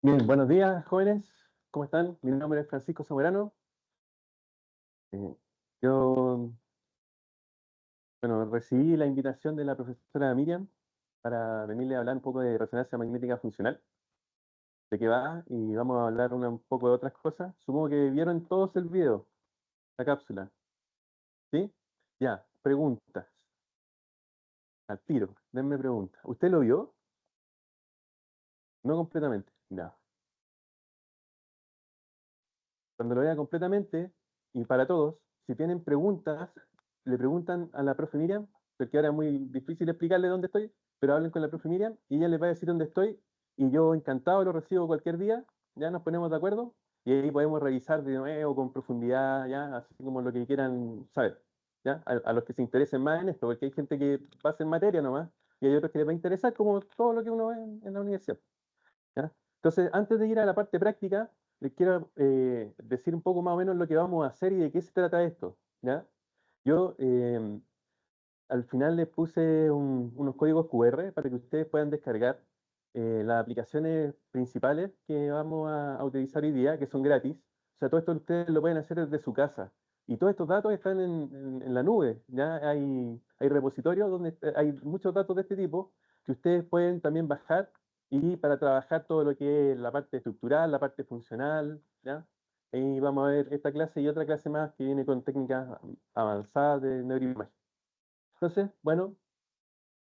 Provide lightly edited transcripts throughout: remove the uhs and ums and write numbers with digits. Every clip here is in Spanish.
Bien, buenos días, jóvenes. ¿Cómo están? Mi nombre es Francisco Soberano. Eh, yo, bueno, recibí la invitación de la profesora Miriam para venirle a hablar un poco de resonancia magnética funcional, de qué va, y vamos a hablar un poco de otras cosas. Supongo que vieron todos el video, la cápsula, ¿sí? Ya, preguntas, al tiro, denme preguntas. ¿Usted lo vio? No completamente. Ya. Cuando lo vea completamente, y para todos, si tienen preguntas, le preguntan a la profe Miriam, porque ahora es muy difícil explicarle dónde estoy, pero hablen con la profe Miriam y ella les va a decir dónde estoy, y yo encantado lo recibo cualquier día, ya nos ponemos de acuerdo, y ahí podemos revisar de nuevo con profundidad, ya, así como lo que quieran saber, ya, a los que se interesen más en esto, porque hay gente que va a hacer materia nomás, y hay otros que les va a interesar como todo lo que uno ve en la universidad. ¿Ya? Entonces, antes de ir a la parte práctica, les quiero decir un poco más o menos lo que vamos a hacer y de qué se trata esto, ¿ya? Yo al final les puse unos códigos QR para que ustedes puedan descargar las aplicaciones principales que vamos a utilizar hoy día, que son gratis. O sea, todo esto ustedes lo pueden hacer desde su casa. Y todos estos datos están en la nube, ¿ya? Hay repositorios donde hay muchos datos de este tipo que ustedes pueden también bajar y para trabajar todo lo que es la parte estructural, la parte funcional, ¿ya? Y vamos a ver esta clase y otra clase más que viene con técnicas avanzadas de neuroimagen. Entonces, bueno,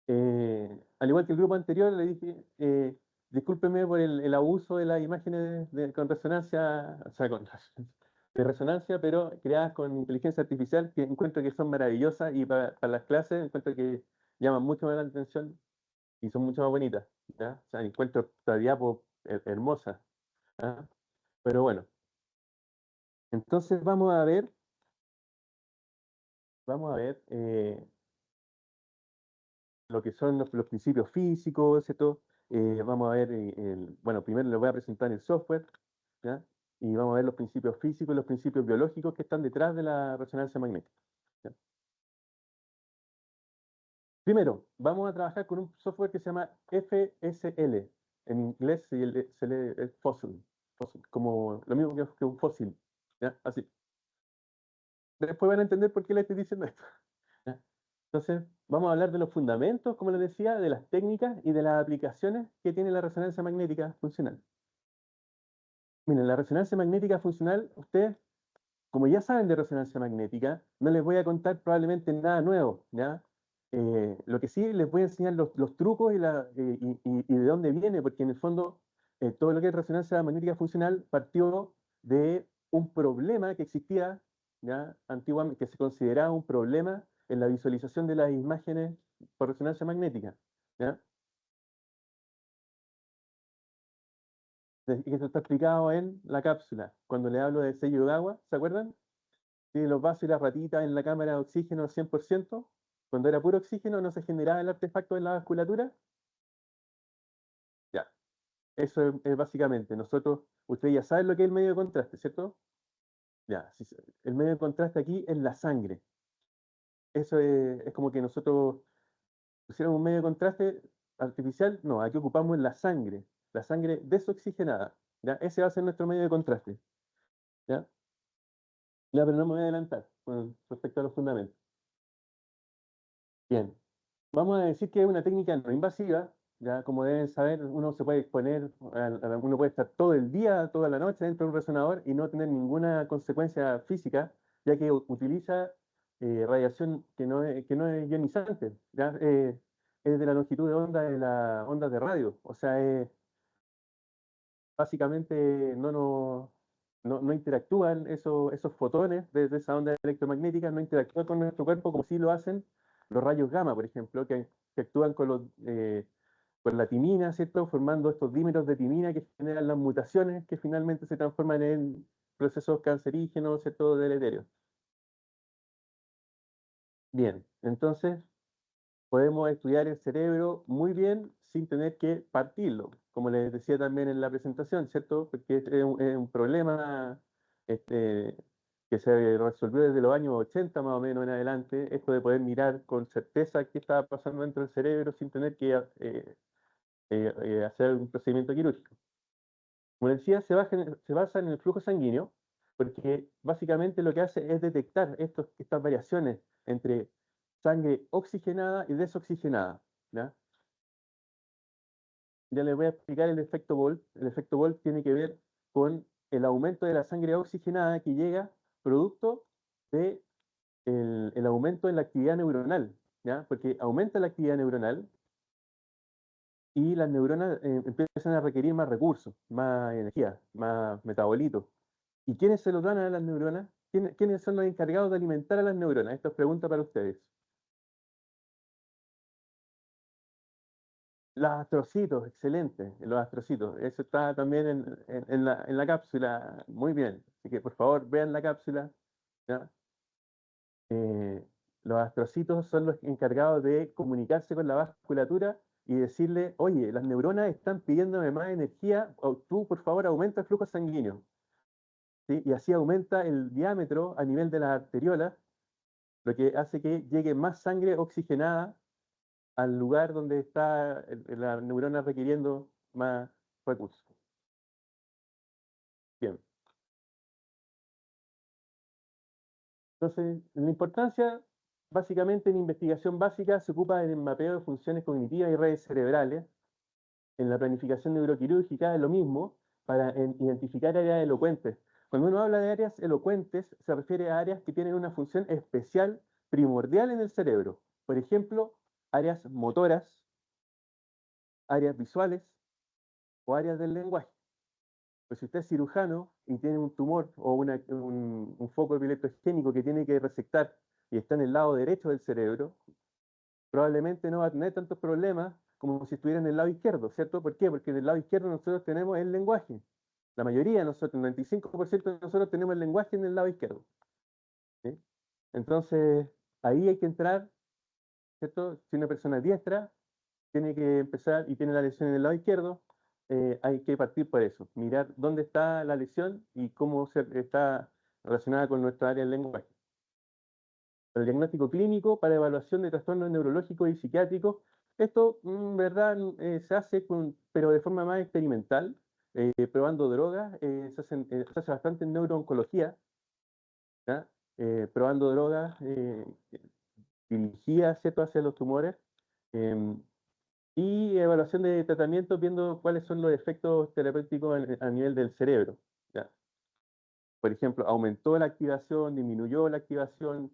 al igual que el grupo anterior, le dije, discúlpeme por el abuso de las imágenes con resonancia, o sea, de resonancia, pero creadas con inteligencia artificial, que encuentro que son maravillosas y para las clases encuentro que llaman mucho más la atención y son mucho más bonitas, ¿ya? O sea, encuentro esta diapo hermosa, ¿ah? Pero bueno, entonces vamos a ver lo que son los principios físicos, ¿cierto? Vamos a ver, bueno, primero les voy a presentar el software, ¿ya? Y vamos a ver los principios físicos y los principios biológicos que están detrás de la resonancia magnética, ¿ya? Primero, vamos a trabajar con un software que se llama FSL. En inglés se lee fósil, como lo mismo que un fósil, ¿ya? Así. Después van a entender por qué le estoy diciendo esto. ¿Ya? Entonces, vamos a hablar de los fundamentos, como les decía, de las técnicas y de las aplicaciones que tiene la resonancia magnética funcional. Miren, la resonancia magnética funcional, ustedes, como ya saben de resonancia magnética, no les voy a contar probablemente nada nuevo, ¿ya? Lo que sí les voy a enseñar los trucos y de dónde viene, porque en el fondo todo lo que es resonancia magnética funcional partió de un problema que existía, ¿ya? Antiguamente, que se consideraba un problema en la visualización de las imágenes por resonancia magnética, ¿ya? Y eso está explicado en la cápsula, cuando le hablo del sello de agua, ¿se acuerdan? Tiene los vasos y las ratitas en la cámara de oxígeno al 100%. Cuando era puro oxígeno no se generaba el artefacto en la vasculatura. Ya, eso es básicamente. Nosotros, ustedes ya saben lo que es el medio de contraste, ¿cierto? Ya, el medio de contraste aquí es la sangre. Eso es como que nosotros pusiéramos un medio de contraste artificial. No, aquí ocupamos la sangre desoxigenada. ¿Ya? Ese va a ser nuestro medio de contraste. ¿Ya? Ya, pero no me voy a adelantar con respecto a los fundamentos. Bien, vamos a decir que es una técnica no invasiva, ya como deben saber, uno se puede exponer, uno puede estar todo el día, toda la noche dentro de un resonador y no tener ninguna consecuencia física, ya que utiliza radiación que no es ionizante, ya, es de la longitud de onda de las ondas de radio, o sea, básicamente no interactúan esos fotones de esa onda electromagnética, no interactúan con nuestro cuerpo como sí lo hacen los rayos gamma, por ejemplo, que actúan con la timina, ¿cierto? Formando estos dímeros de timina que generan las mutaciones que finalmente se transforman en procesos cancerígenos, ¿cierto? Deleterios. Bien, entonces podemos estudiar el cerebro muy bien sin tener que partirlo, como les decía también en la presentación, ¿cierto? Porque es un problema este, que se resolvió desde los años 80 más o menos en adelante, esto de poder mirar con certeza qué estaba pasando dentro del cerebro sin tener que hacer un procedimiento quirúrgico. Como decía, se basa en el flujo sanguíneo, porque básicamente lo que hace es detectar estas variaciones entre sangre oxigenada y desoxigenada. ¿Ya? Ya les voy a explicar el efecto Bolt. El efecto Bolt tiene que ver con el aumento de la sangre oxigenada que llega producto de el aumento en la actividad neuronal, ¿ya? Porque aumenta la actividad neuronal y las neuronas empiezan a requerir más recursos, más energía, más metabolitos. ¿Y quiénes se los dan a las neuronas? ¿Quiénes son los encargados de alimentar a las neuronas? Esta es pregunta para ustedes. Los astrocitos, excelente, los astrocitos. Eso está también en la cápsula. Muy bien. Así que por favor vean la cápsula. ¿Ya? Eh, los astrocitos son los encargados de comunicarse con la vasculatura y decirle, oye, las neuronas están pidiéndome más energía, o tú por favor aumenta el flujo sanguíneo. ¿Sí? Y así aumenta el diámetro a nivel de las arteriolas, lo que hace que llegue más sangre oxigenada al lugar donde está la neurona requiriendo más recursos. Bien. Entonces, la importancia, básicamente en investigación básica, se ocupa en el mapeo de funciones cognitivas y redes cerebrales. En la planificación neuroquirúrgica es lo mismo para identificar áreas elocuentes. Cuando uno habla de áreas elocuentes, se refiere a áreas que tienen una función especial, primordial en el cerebro. Por ejemplo, áreas motoras, áreas visuales o áreas del lenguaje. Pues si usted es cirujano y tiene un tumor o un foco epileptogénico que tiene que resectar y está en el lado derecho del cerebro, probablemente no va a tener tantos problemas como si estuviera en el lado izquierdo, ¿cierto? ¿Por qué? Porque en el lado izquierdo nosotros tenemos el lenguaje. La mayoría de nosotros, el 95% de nosotros tenemos el lenguaje en el lado izquierdo. ¿Sí? Entonces, ahí hay que entrar, ¿cierto? Si una persona es diestra, tiene que empezar y tiene la lesión en el lado izquierdo, hay que partir por eso, mirar dónde está la lesión y cómo está relacionada con nuestra área del lenguaje. El diagnóstico clínico para evaluación de trastornos neurológicos y psiquiátricos, esto, verdad, se hace pero de forma más experimental, probando drogas, se hace bastante en neurooncología, ¿ya? Probando drogas dirigidas, ¿cierto?, hacia los tumores. em, y evaluación de tratamientos viendo cuáles son los efectos terapéuticos a nivel del cerebro. ¿Ya? Por ejemplo, aumentó la activación, disminuyó la activación,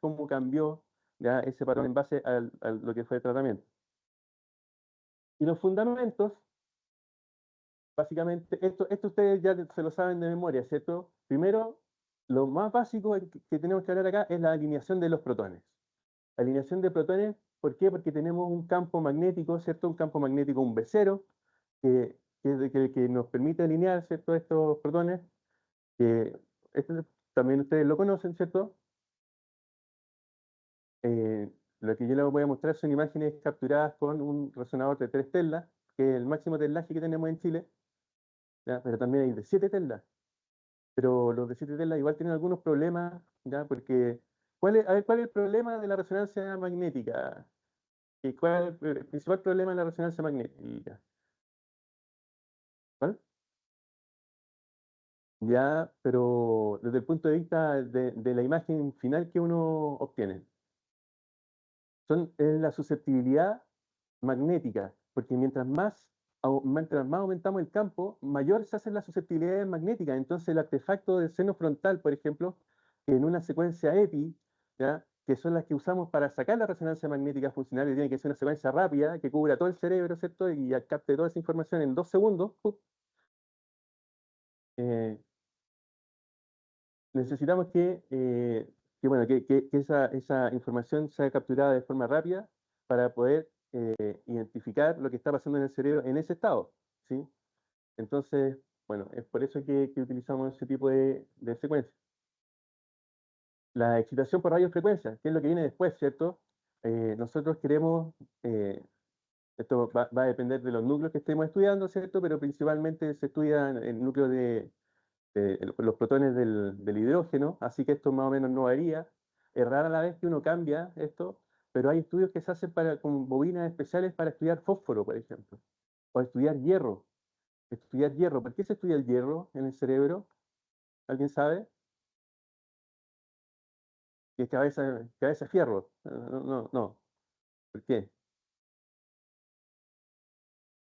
cómo cambió, ¿ya?, ese patrón en base a lo que fue el tratamiento. Y los fundamentos, básicamente, esto ustedes ya se lo saben de memoria, ¿cierto? Primero, lo más básico que tenemos que hablar acá es la alineación de los protones. Alineación de protones, ¿por qué? Porque tenemos un campo magnético, ¿cierto? Un campo magnético, un B0, que nos permite alinear, ¿cierto?, estos protones, que este también ustedes lo conocen, ¿cierto? Eh, lo que yo les voy a mostrar son imágenes capturadas con un resonador de 3 teslas, que es el máximo teslaje que tenemos en Chile, ¿ya? Pero también hay de 7 teslas. Pero los de 7 teslas igual tienen algunos problemas, ¿ya? Porque, a ver, ¿cuál es el problema de la resonancia magnética? ¿Cuál es el principal problema de la resonancia magnética? ¿Cuál? Ya, pero desde el punto de vista de la imagen final que uno obtiene, es la susceptibilidad magnética, porque mientras más aumentamos el campo, mayor se hace la susceptibilidad magnética. Entonces el artefacto del seno frontal, por ejemplo, en una secuencia EPI, ¿ya?, que son las que usamos para sacar la resonancia magnética funcional, y tiene que ser una secuencia rápida que cubra todo el cerebro, ¿cierto? Y capte toda esa información en 2 segundos. eh, Necesitamos bueno, que esa información sea capturada de forma rápida para poder identificar lo que está pasando en el cerebro en ese estado, ¿sí? Entonces, bueno, es por eso que utilizamos ese tipo de secuencia. La excitación por radiofrecuencia, que es lo que viene después, ¿cierto? Nosotros queremos, eh, esto va a depender de los núcleos que estemos estudiando, ¿cierto? Pero principalmente se estudia el núcleo de los protones del hidrógeno, así que esto más o menos no varía. Es rara la vez que uno cambia esto, pero hay estudios que se hacen con bobinas especiales para estudiar fósforo, por ejemplo, o estudiar hierro. Estudiar hierro. ¿Por qué se estudia el hierro en el cerebro? ¿Alguien sabe? Que es cabeza fierro. No, no, no. ¿Por qué?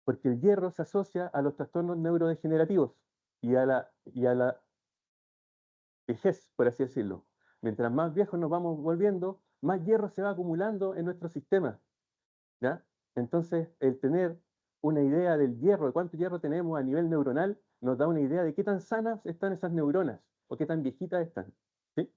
Porque el hierro se asocia a los trastornos neurodegenerativos y a la vejez, por así decirlo. Mientras más viejos nos vamos volviendo, más hierro se va acumulando en nuestro sistema, ¿ya? Entonces, el tener una idea del hierro, de cuánto hierro tenemos a nivel neuronal, nos da una idea de qué tan sanas están esas neuronas o qué tan viejitas están, ¿sí?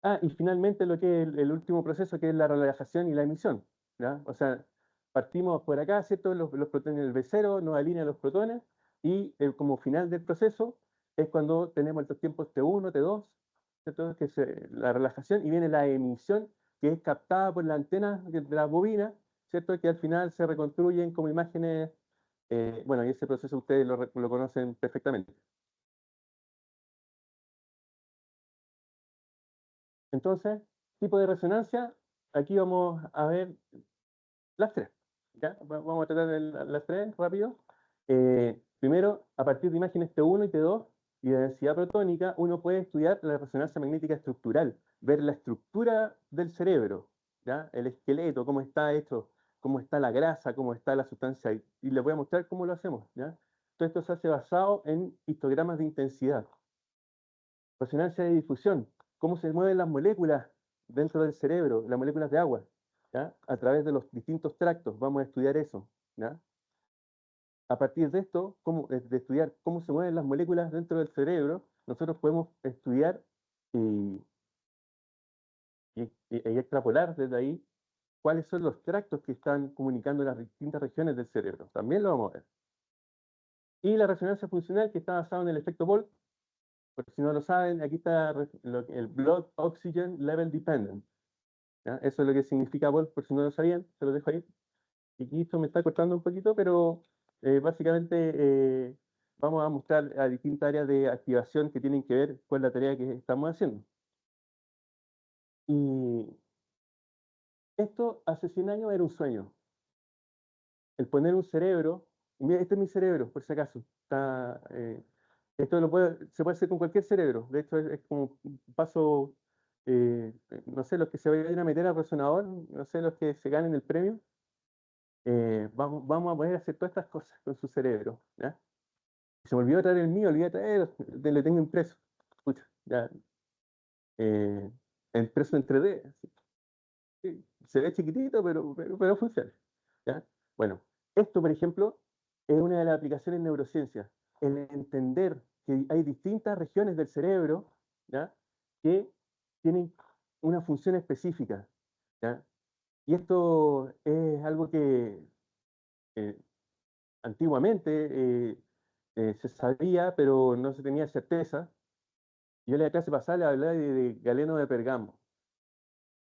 Ah, y finalmente lo que es el último proceso, que es la relajación y la emisión, ¿ya? O sea, partimos por acá, ¿cierto? Los protones del B0 nos alinean los protones y como final del proceso es cuando tenemos estos tiempos T1, T2, ¿cierto? Que es la relajación y viene la emisión que es captada por la antena de la bobina, ¿cierto? Que al final se reconstruyen como imágenes, bueno, y ese proceso ustedes lo conocen perfectamente. Entonces, tipo de resonancia, aquí vamos a ver las tres. ¿Ya? Vamos a tratar de las tres rápido. Primero, a partir de imágenes T1 y T2 y de densidad protónica, uno puede estudiar la resonancia magnética estructural, ver la estructura del cerebro, ¿ya? El esqueleto, cómo está hecho, cómo está la grasa, cómo está la sustancia. Y les voy a mostrar cómo lo hacemos. ¿Ya? Todo esto se hace basado en histogramas de intensidad. Resonancia de difusión, cómo se mueven las moléculas dentro del cerebro, las moléculas de agua, ¿ya? A través de los distintos tractos, vamos a estudiar eso, ¿ya? A partir de esto, de estudiar cómo se mueven las moléculas dentro del cerebro, nosotros podemos estudiar y, y extrapolar desde ahí cuáles son los tractos que están comunicando las distintas regiones del cerebro. También lo vamos a ver. Y la resonancia funcional, que está basada en el efecto Bolt, por si no lo saben, aquí está el Blood Oxygen Level Dependent. ¿Ya? Eso es lo que significa Volt, por si no lo sabían, se lo dejo ahí. Y aquí esto me está cortando un poquito, pero básicamente vamos a mostrar a distintas áreas de activación que tienen que ver con la tarea que estamos haciendo. Y esto hace 100 años era un sueño. El poner un cerebro, mira, este es mi cerebro, por si acaso. Esto se puede hacer con cualquier cerebro. De hecho, es como un paso, no sé, los que se vayan a meter al resonador, no sé, los que se ganen el premio, vamos a poder hacer todas estas cosas con su cerebro, ¿ya? Se me olvidó traer el mío, olvidé traer, lo tengo impreso. Pucha, ya, eh, impreso en 3D. Así. Sí, se ve chiquitito, pero funciona. ¿Ya? Bueno, esto, por ejemplo, es una de las aplicaciones en neurociencia. El entender que hay distintas regiones del cerebro, ¿ya? Que tienen una función específica. ¿Ya? Y esto es algo que eh, antiguamente se sabía, pero no se tenía certeza. Yo en la clase pasada le hablaba de Galeno de Pergamo,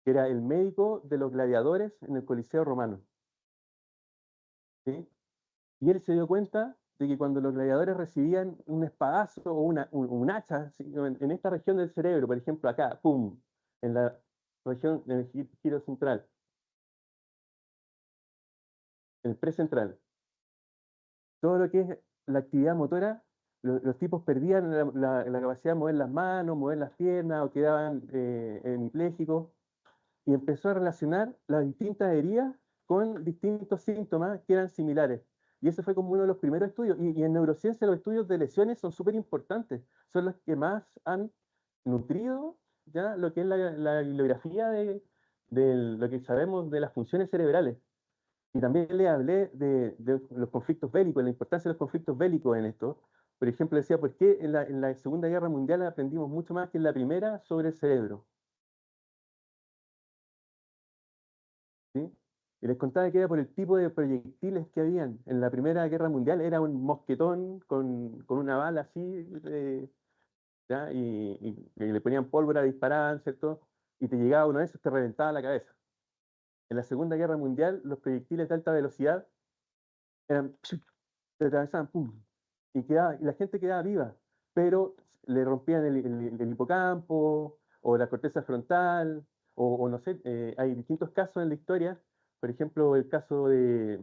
que era el médico de los gladiadores en el Coliseo Romano. ¿Sí? Y él se dio cuenta de que cuando los gladiadores recibían un espadazo o un hacha, ¿sí? En esta región del cerebro, por ejemplo, acá, ¡pum!, en la región del giro central, el precentral, todo lo que es la actividad motora, los tipos perdían la capacidad de mover las manos, mover las piernas o quedaban hemipléjicos y empezó a relacionar las distintas heridas con distintos síntomas que eran similares. Y ese fue como uno de los primeros estudios. Y en neurociencia los estudios de lesiones son súper importantes. Son los que más han nutrido ya lo que es la bibliografía de lo que sabemos de las funciones cerebrales. Y también le hablé de los conflictos bélicos, la importancia de los conflictos bélicos en esto. Por ejemplo, decía, ¿por qué en la Segunda Guerra Mundial aprendimos mucho más que en la primera sobre el cerebro? ¿Sí? Y les contaba que era por el tipo de proyectiles que habían. En la Primera Guerra Mundial era un mosquetón con una bala así, ¿ya? Y le ponían pólvora, disparaban, ¿cierto? Y te llegaba uno de esos, te reventaba la cabeza. En la Segunda Guerra Mundial, los proyectiles de alta velocidad eran, te atravesaban, ¡pum! Y la gente quedaba viva, pero le rompían el hipocampo, o la corteza frontal, o no sé, hay distintos casos en la historia. Por ejemplo, el caso de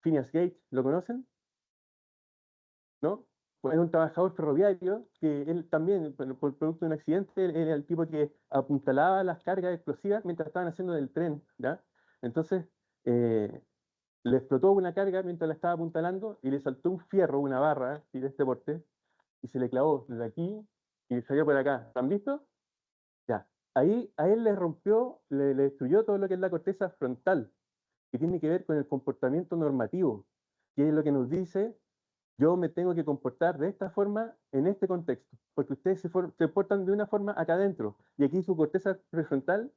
Phineas Gage, ¿lo conocen? ¿No? Pues es un trabajador ferroviario que él también, por producto de un accidente, él era el tipo que apuntalaba las cargas explosivas mientras estaban haciendo el tren, ¿ya? Entonces, eh, le explotó una carga mientras la estaba apuntalando y le saltó un fierro, una barra así de este porte, y se le clavó desde aquí y salió por acá. ¿Lo han visto? Ya. Ahí a él le rompió, le destruyó todo lo que es la corteza frontal, que tiene que ver con el comportamiento normativo, que es lo que nos dice, yo me tengo que comportar de esta forma en este contexto, porque ustedes se portan de una forma acá adentro, y aquí su corteza prefrontal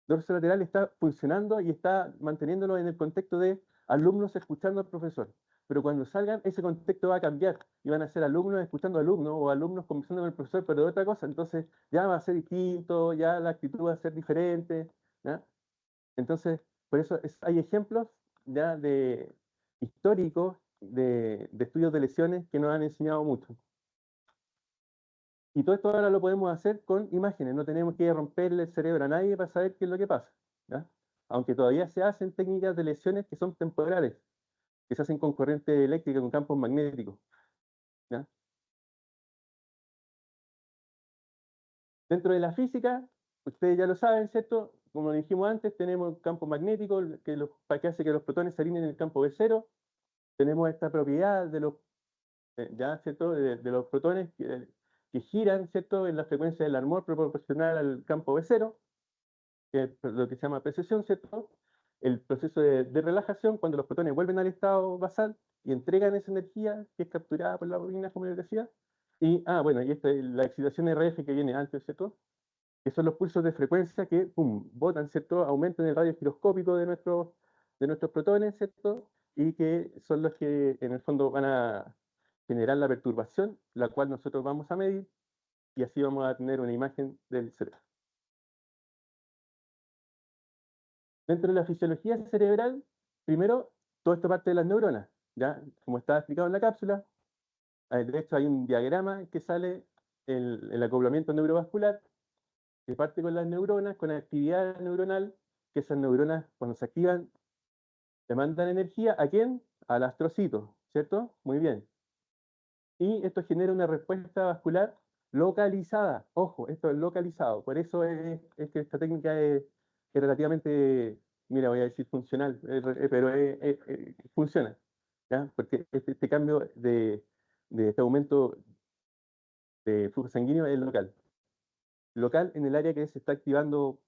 dorsolateral está funcionando y está manteniéndolo en el contexto de alumnos escuchando al profesor. Pero cuando salgan, ese contexto va a cambiar y van a ser alumnos escuchando alumnos o alumnos conversando con el profesor, pero de otra cosa. Entonces ya va a ser distinto, ya la actitud va a ser diferente. ¿Ya? Entonces, por eso hay ejemplos ya de históricos de estudios de lesiones que nos han enseñado mucho. Y todo esto ahora lo podemos hacer con imágenes, no tenemos que romperle el cerebro a nadie para saber qué es lo que pasa, ¿ya? Aunque todavía se hacen técnicas de lesiones que son temporales, que se hacen con corriente eléctrica, con campos magnéticos, ¿ya? Dentro de la física, ustedes ya lo saben, ¿cierto? Como dijimos antes, tenemos campo magnético que hace que los protones se alineen en el campo de cero. Tenemos esta propiedad de los, ya, ¿cierto? De los protones que giran, ¿cierto? En la frecuencia del armor proporcional al campo de cero, que es lo que se llama precesión, ¿cierto? El proceso de relajación, cuando los protones vuelven al estado basal y entregan esa energía que es capturada por la bobina, como les decía. Y, bueno, y esta es la excitación RF que viene antes, ¿cierto? Que son los pulsos de frecuencia que, pum, botan, ¿cierto? Aumentan el radio giroscópico de nuestros protones, ¿cierto? Y que son los que, en el fondo, van a generar la perturbación, la cual nosotros vamos a medir, y así vamos a tener una imagen del cerebro. Dentro de la fisiología cerebral, primero, todo esto parte de las neuronas, ¿ya? Como estaba explicado en la cápsula, de hecho hay un diagrama que sale el acoplamiento neurovascular, que parte con las neuronas, con actividad neuronal, que esas neuronas cuando se activan demandan energía, ¿a quién? Al astrocito, ¿cierto? Muy bien. Y esto genera una respuesta vascular localizada. Ojo, esto es localizado. Por eso es que esta técnica es relativamente, mira, voy a decir funcional, pero funciona, ¿ya? Porque este cambio de este aumento de flujo sanguíneo es local. Local en el área que se está activando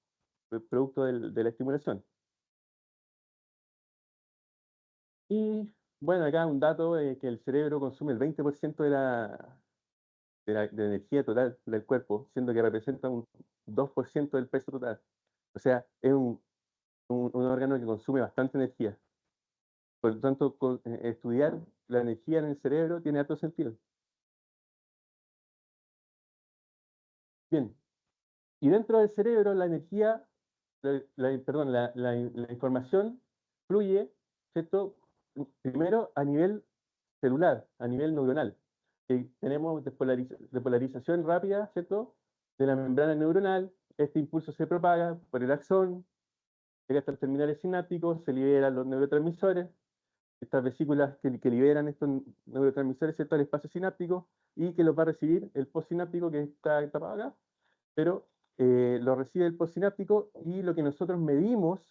producto de la estimulación. Y bueno, acá un dato, que el cerebro consume el 20% de energía total del cuerpo, siendo que representa un 2% del peso total. O sea, es un órgano que consume bastante energía. Por lo tanto, estudiar la energía en el cerebro tiene alto sentido. Bien, y dentro del cerebro la energía, perdón, la información fluye, ¿cierto? Primero a nivel celular, a nivel neuronal. Tenemos despolarización rápida, ¿cierto? De la membrana neuronal, este impulso se propaga por el axón, llega hasta los terminales sinápticos, se liberan los neurotransmisores, estas vesículas que liberan estos neurotransmisores, ¿cierto? Al espacio sináptico, y que los va a recibir el postsináptico que está tapado acá, pero lo recibe el postsináptico, y lo que nosotros medimos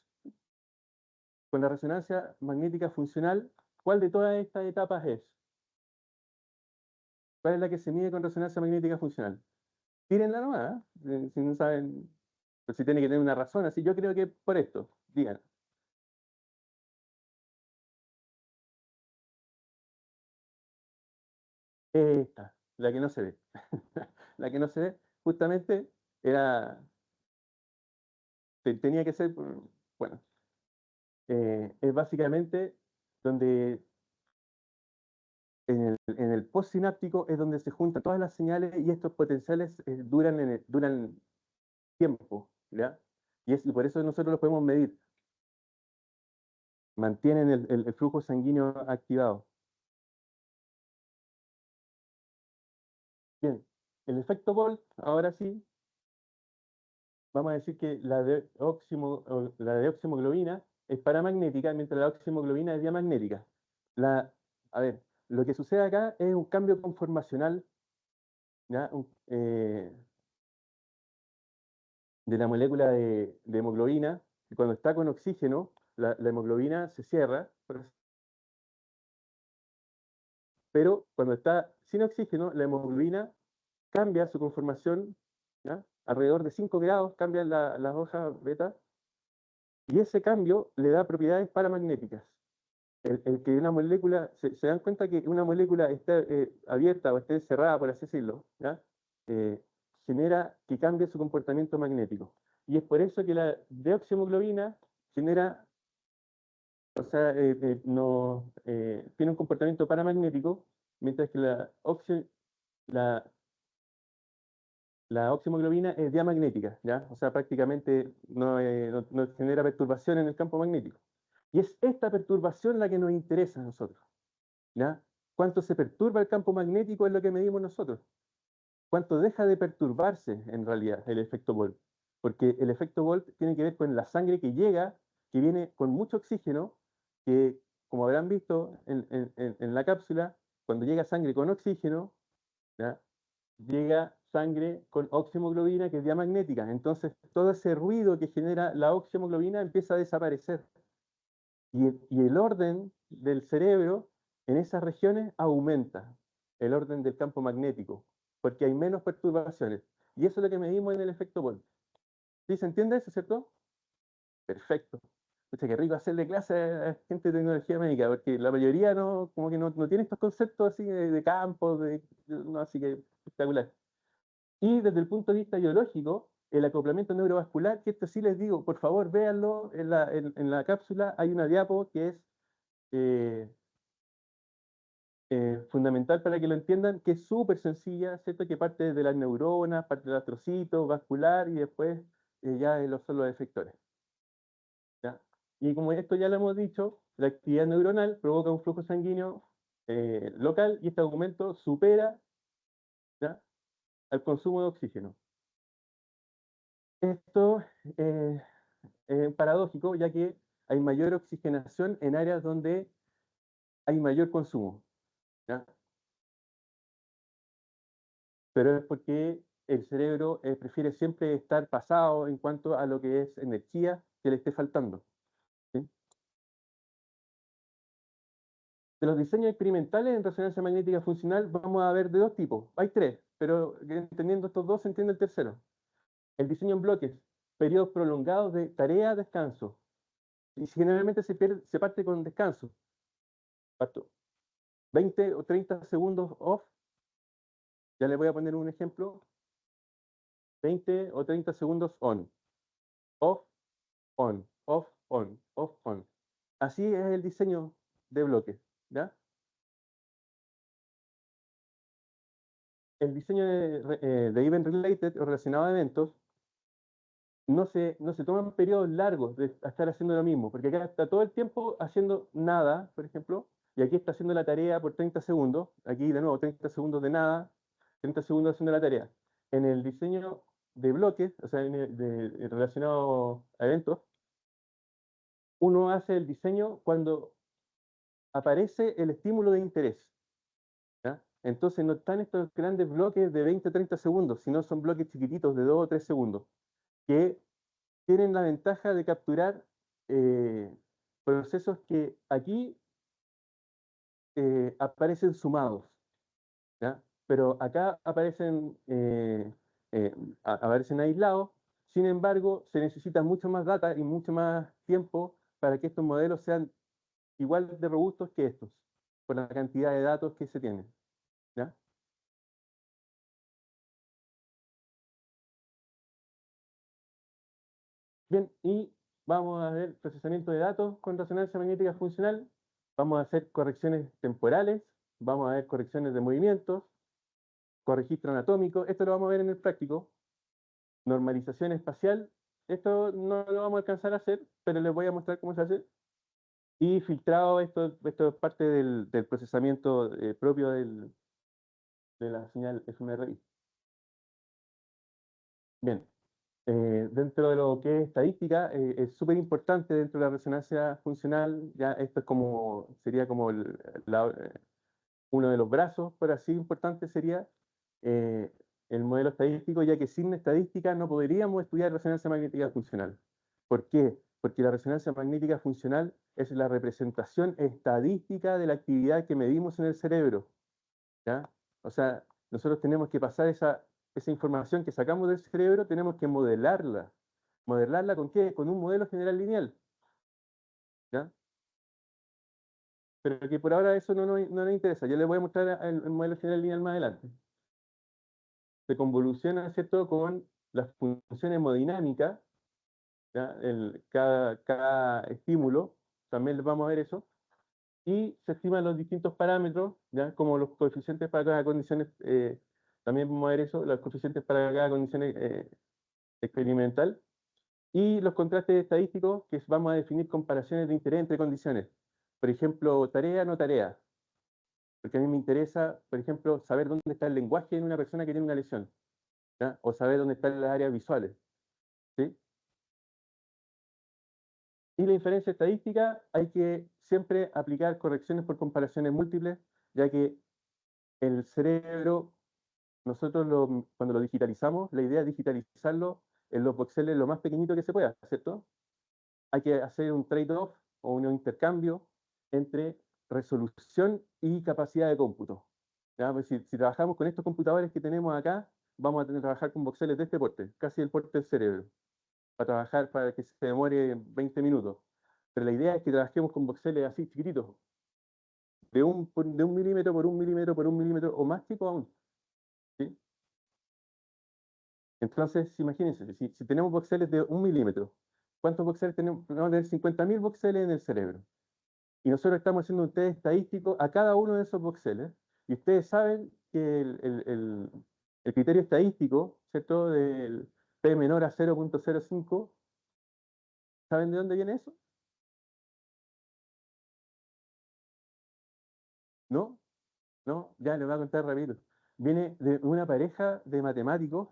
con la resonancia magnética funcional, ¿cuál de todas estas etapas es? ¿Cuál es la que se mide con resonancia magnética funcional? Tírenla nomás, si no saben, pues si tiene que tener una razón, así yo creo que por esto, digan. Esta, la que no se ve. La que no se ve, justamente, era, tenía que ser, bueno, es básicamente donde en el postsináptico es donde se juntan todas las señales, y estos potenciales duran tiempo, ¿ya? Y por eso nosotros los podemos medir. Mantienen el flujo sanguíneo activado. Bien, el efecto Bolt, ahora sí, vamos a decir que la deoximoglobina es paramagnética, mientras la oximoglobina es diamagnética. La, a ver, lo que sucede acá es un cambio conformacional, ¿ya? De la molécula de hemoglobina, que cuando está con oxígeno, la hemoglobina se cierra, pero cuando está sin oxígeno, la hemoglobina cambia su conformación, ¿ya? Alrededor de 5 grados cambian las hojas beta, y ese cambio le da propiedades paramagnéticas. El que una molécula, se dan cuenta que una molécula esté abierta o esté cerrada, por así decirlo, ¿ya? Eh, genera que cambie su comportamiento magnético. Y es por eso que la deoxihemoglobina genera, o sea, no, tiene un comportamiento paramagnético, mientras que la, la oxihemoglobina es diamagnética, ¿ya? O sea, prácticamente no genera perturbación en el campo magnético. Y es esta perturbación la que nos interesa a nosotros, ¿ya? ¿Cuánto se perturba el campo magnético es lo que medimos nosotros? ¿Cuánto deja de perturbarse en realidad el efecto Volt? Porque el efecto Volt tiene que ver con la sangre que llega, que viene con mucho oxígeno, que como habrán visto en la cápsula, cuando llega sangre con oxígeno, ¿ya? Llega sangre con oxihemoglobina que es diamagnética. Entonces todo ese ruido que genera la oxihemoglobina empieza a desaparecer. Y el orden del cerebro en esas regiones aumenta, el orden del campo magnético, porque hay menos perturbaciones. Y eso es lo que medimos en el efecto Volt. ¿Sí se entiende eso, cierto? Perfecto. Pucha, qué rico hacerle clase a gente de tecnología médica, porque la mayoría no, como que no tiene estos conceptos así de campos, no, así que espectacular. Y desde el punto de vista biológico, el acoplamiento neurovascular, que esto sí les digo, por favor, véanlo en la cápsula, hay una diapo que es eh, fundamental para que lo entiendan, que es súper sencilla, ¿cierto? Que parte de las neuronas, parte del astrocito, vascular y después ya son los efectores, ¿ya? Y como esto ya lo hemos dicho, la actividad neuronal provoca un flujo sanguíneo local y este aumento supera, ¿ya?, al consumo de oxígeno. Esto eh, es paradójico, ya que hay mayor oxigenación en áreas donde hay mayor consumo, ¿ya? Pero es porque el cerebro prefiere siempre estar pasado en cuanto a lo que es energía que le esté faltando, ¿sí? De los diseños experimentales en resonancia magnética funcional vamos a ver de dos tipos. Hay tres, pero entendiendo estos dos se entiende el tercero. El diseño en bloques, periodos prolongados de tarea-descanso. Y generalmente se parte con descanso. Parto 20 o 30 segundos off. Ya les voy a poner un ejemplo. 20 o 30 segundos on. Off, on, off, on, off, on. Así es el diseño de bloques, ¿ya? El diseño de event related o relacionado a eventos no se toman periodos largos de estar haciendo lo mismo, porque acá está todo el tiempo haciendo nada, por ejemplo, y aquí está haciendo la tarea por 30 segundos, aquí de nuevo 30 segundos de nada, 30 segundos haciendo la tarea. En el diseño de bloques, o sea, relacionado a eventos, uno hace el diseño cuando aparece el estímulo de interés, ¿ya? Entonces no están estos grandes bloques de 20 o 30 segundos, sino son bloques chiquititos de 2 o 3 segundos, que tienen la ventaja de capturar procesos que aquí aparecen sumados, ¿ya? Pero acá eh, aparecen aislados. Sin embargo, se necesita mucho más data y mucho más tiempo para que estos modelos sean igual de robustos que estos, por la cantidad de datos que se tienen, ¿ya? Bien, y vamos a ver procesamiento de datos con resonancia magnética funcional. Vamos a hacer correcciones temporales, vamos a ver correcciones de movimientos, corregistro anatómico, esto lo vamos a ver en el práctico. Normalización espacial, esto no lo vamos a alcanzar a hacer, pero les voy a mostrar cómo se hace. Y filtrado, esto es parte del procesamiento propio de la señal fMRI. Bien, Dentro de lo que es estadística, es súper importante dentro de la resonancia funcional, ya esto es como, sería como uno de los brazos, por así importante sería eh, el modelo estadístico, ya que sin estadística no podríamos estudiar resonancia magnética funcional. ¿Por qué? Porque la resonancia magnética funcional es la representación estadística de la actividad que medimos en el cerebro, ¿ya? O sea, nosotros tenemos que pasar esa información que sacamos del cerebro, tenemos que modelarla. ¿Modelarla con qué? Con un modelo general lineal, ¿ya? Pero que por ahora eso no nos interesa. Yo les voy a mostrar el modelo general lineal más adelante. Se convoluciona, ¿cierto?, con las funciones hemodinámicas, ¿ya? Cada estímulo, también les vamos a ver eso, y se estiman los distintos parámetros, ¿ya? Como los coeficientes para cada condición, también vamos a ver eso, los coeficientes para cada condición experimental, y los contrastes estadísticos que vamos a definir comparaciones de interés entre condiciones. Por ejemplo, tarea, no tarea, porque a mí me interesa, por ejemplo, saber dónde está el lenguaje en una persona que tiene una lesión, ¿ya? O saber dónde están las áreas visuales, ¿sí? Y la inferencia estadística hay que siempre aplicar correcciones por comparaciones múltiples, ya que el cerebro, nosotros cuando lo digitalizamos, la idea es digitalizarlo en los voxeles lo más pequeñito que se pueda, ¿cierto? Hay que hacer un trade-off o un intercambio entre resolución y capacidad de cómputo. ¿Ya? Pues si trabajamos con estos computadores que tenemos acá, vamos a tener que trabajar con voxeles de este porte, casi el porte del cerebro, para trabajar para que se demore 20 minutos. Pero la idea es que trabajemos con voxeles así chiquititos, de un milímetro por un milímetro por un milímetro o más chico aún, ¿sí? Entonces, imagínense, si tenemos voxeles de un milímetro, ¿cuántos voxeles tenemos? Vamos a tener 50.000 voxeles en el cerebro. Y nosotros estamos haciendo un test estadístico a cada uno de esos voxeles. Y ustedes saben que el criterio estadístico, ¿cierto? Del P menor a 0,05, ¿saben de dónde viene eso? ¿No? ¿No? Ya les voy a contar rápido. Viene de una pareja de matemáticos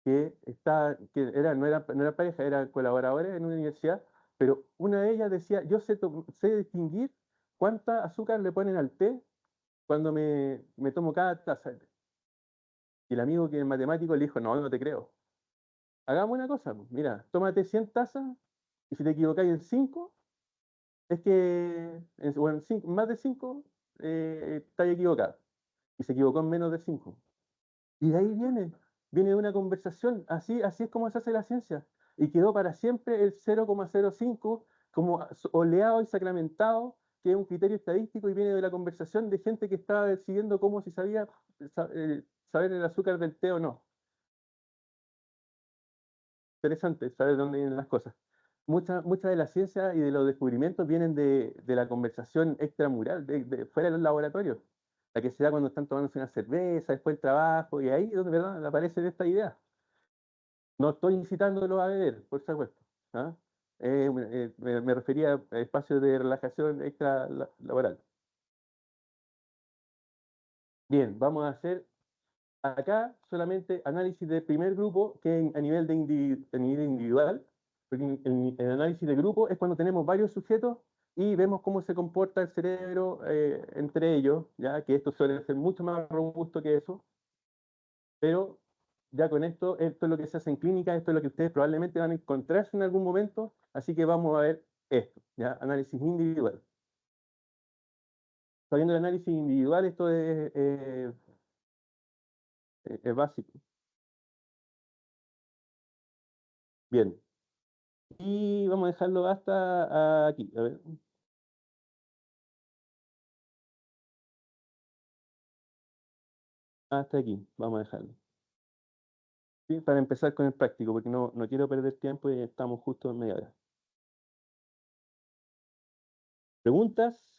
no era pareja, eran colaboradores en una universidad, pero una de ellas decía, yo sé distinguir cuánta azúcar le ponen al té cuando me tomo cada taza. Y el amigo que es matemático le dijo, no, no te creo. Hagamos una cosa, pues, mira, tómate 100 tazas y si te equivocáis en 5 es que, bueno, más de 5 estás equivocado. Y se equivocó en menos de 5. Y de ahí viene de una conversación, así es como se hace la ciencia. Y quedó para siempre el 0,05 como oleado y sacramentado, que es un criterio estadístico y viene de la conversación de gente que estaba decidiendo cómo si sabía saber el azúcar del té o no. Interesante saber dónde vienen las cosas. Mucha de la ciencia y de los descubrimientos vienen de la conversación extramural, fuera de los laboratorios, la que se da cuando están tomándose una cerveza, después el trabajo, y ahí es donde, ¿verdad?, aparece esta idea. No estoy incitándolos a beber, por supuesto, ¿ah? Me refería a espacios de relajación extra laboral. Bien, vamos a hacer acá solamente análisis del primer grupo, que es a nivel, a nivel individual, porque el análisis de grupo es cuando tenemos varios sujetos y vemos cómo se comporta el cerebro entre ellos, ya que esto suele ser mucho más robusto que eso, pero ya con esto es lo que se hace en clínica, esto es lo que ustedes probablemente van a encontrarse en algún momento, así que vamos a ver esto, ya, análisis individual. Sabiendo el análisis individual, esto es básico. Bien, y vamos a dejarlo hasta aquí. A ver, hasta aquí, vamos a dejarlo. ¿Sí? Para empezar con el práctico, porque no quiero perder tiempo y estamos justo en media hora. ¿Preguntas?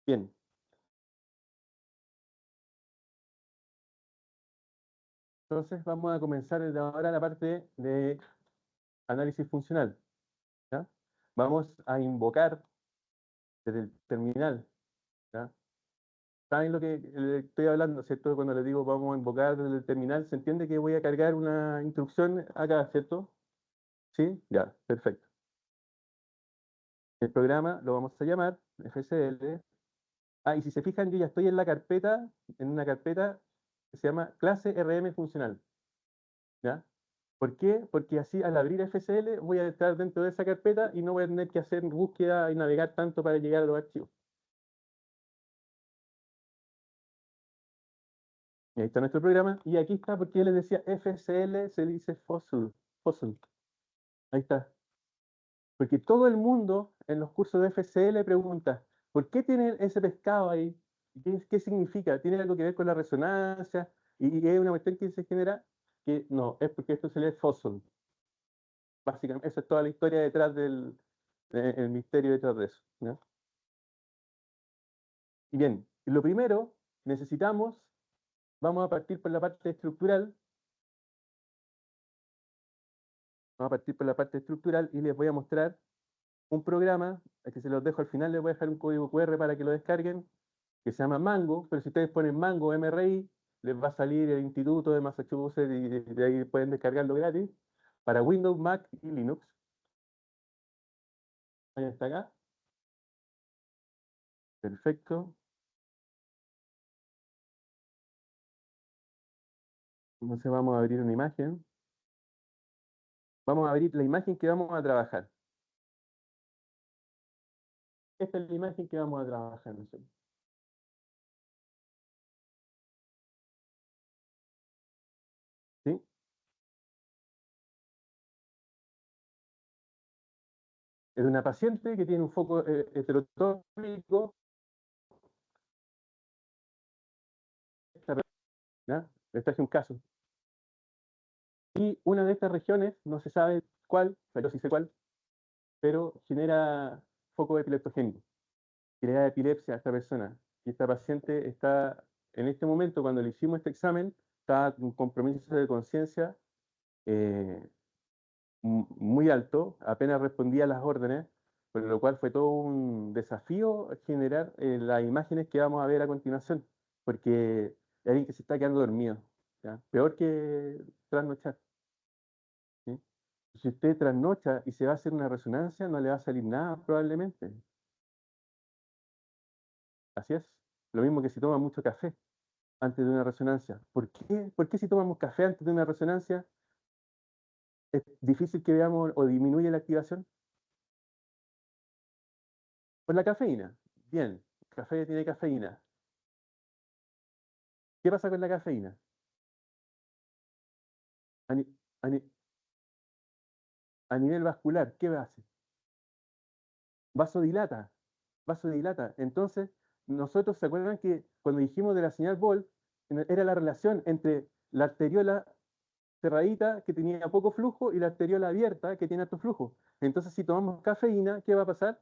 Bien, entonces vamos a comenzar desde ahora la parte de análisis funcional. ¿Ya? Vamos a invocar desde el terminal. ¿Ya? ¿Saben lo que estoy hablando, cierto? Cuando les digo vamos a invocar desde el terminal, ¿se entiende que voy a cargar una instrucción acá, cierto? ¿Sí? Ya, perfecto. El programa lo vamos a llamar FSL. Ah, y si se fijan, yo ya estoy en la carpeta, en una carpeta que se llama clase RM funcional. ¿Ya? ¿Por qué? Porque así al abrir FSL voy a estar dentro de esa carpeta y no voy a tener que hacer búsqueda y navegar tanto para llegar a los archivos. Y ahí está nuestro programa. Y aquí está, porque yo les decía FSL, se dice fossil. Fossil. Ahí está. Porque todo el mundo en los cursos de FSL pregunta, ¿por qué tiene ese pescado ahí? ¿Qué significa? ¿Tiene algo que ver con la resonancia? Y es una cuestión que se genera que no, es porque esto se lee fossil. Básicamente, esa es toda la historia detrás el misterio detrás de eso. ¿Ya? Y bien, lo primero, necesitamos, vamos a partir por la parte estructural, vamos a partir por la parte estructural y les voy a mostrar un programa, que se los dejo al final, les voy a dejar un código QR para que lo descarguen, que se llama Mango, pero si ustedes ponen Mango MRI, les va a salir el Instituto de Massachusetts y de ahí pueden descargarlo gratis para Windows, Mac y Linux. Ahí está acá. Perfecto. Entonces vamos a abrir una imagen. Vamos a abrir la imagen que vamos a trabajar. Esta es la imagen que vamos a trabajar nosotros. ¿Sí? Es de una paciente que tiene un foco heterotópico. ¿Ya? Este es un caso. Y una de estas regiones, no se sabe cuál, pero sí sé cuál, pero genera foco epileptogénico, que le da epilepsia a esta persona. Y esta paciente está, en este momento, cuando le hicimos este examen, está con compromiso de conciencia eh, muy alto, apenas respondía a las órdenes, por lo cual fue todo un desafío generar las imágenes que vamos a ver a continuación, porque hay alguien que se está quedando dormido, ¿ya? Peor que trasnochar. ¿Sí? Si usted trasnocha y se va a hacer una resonancia, no le va a salir nada probablemente. Así es. Lo mismo que si toma mucho café antes de una resonancia. ¿Por qué? ¿Por qué si tomamos café antes de una resonancia es difícil que veamos o disminuye la activación? Por la cafeína. Bien, el café tiene cafeína. ¿Qué pasa con la cafeína? A, ni- a ni- a nivel vascular, ¿qué hace? Vasodilata. Vasodilata. Entonces, nosotros, ¿se acuerdan que cuando dijimos de la señal Volt, era la relación entre la arteriola cerradita que tenía poco flujo y la arteriola abierta que tiene alto flujo? Entonces, si tomamos cafeína, ¿qué va a pasar?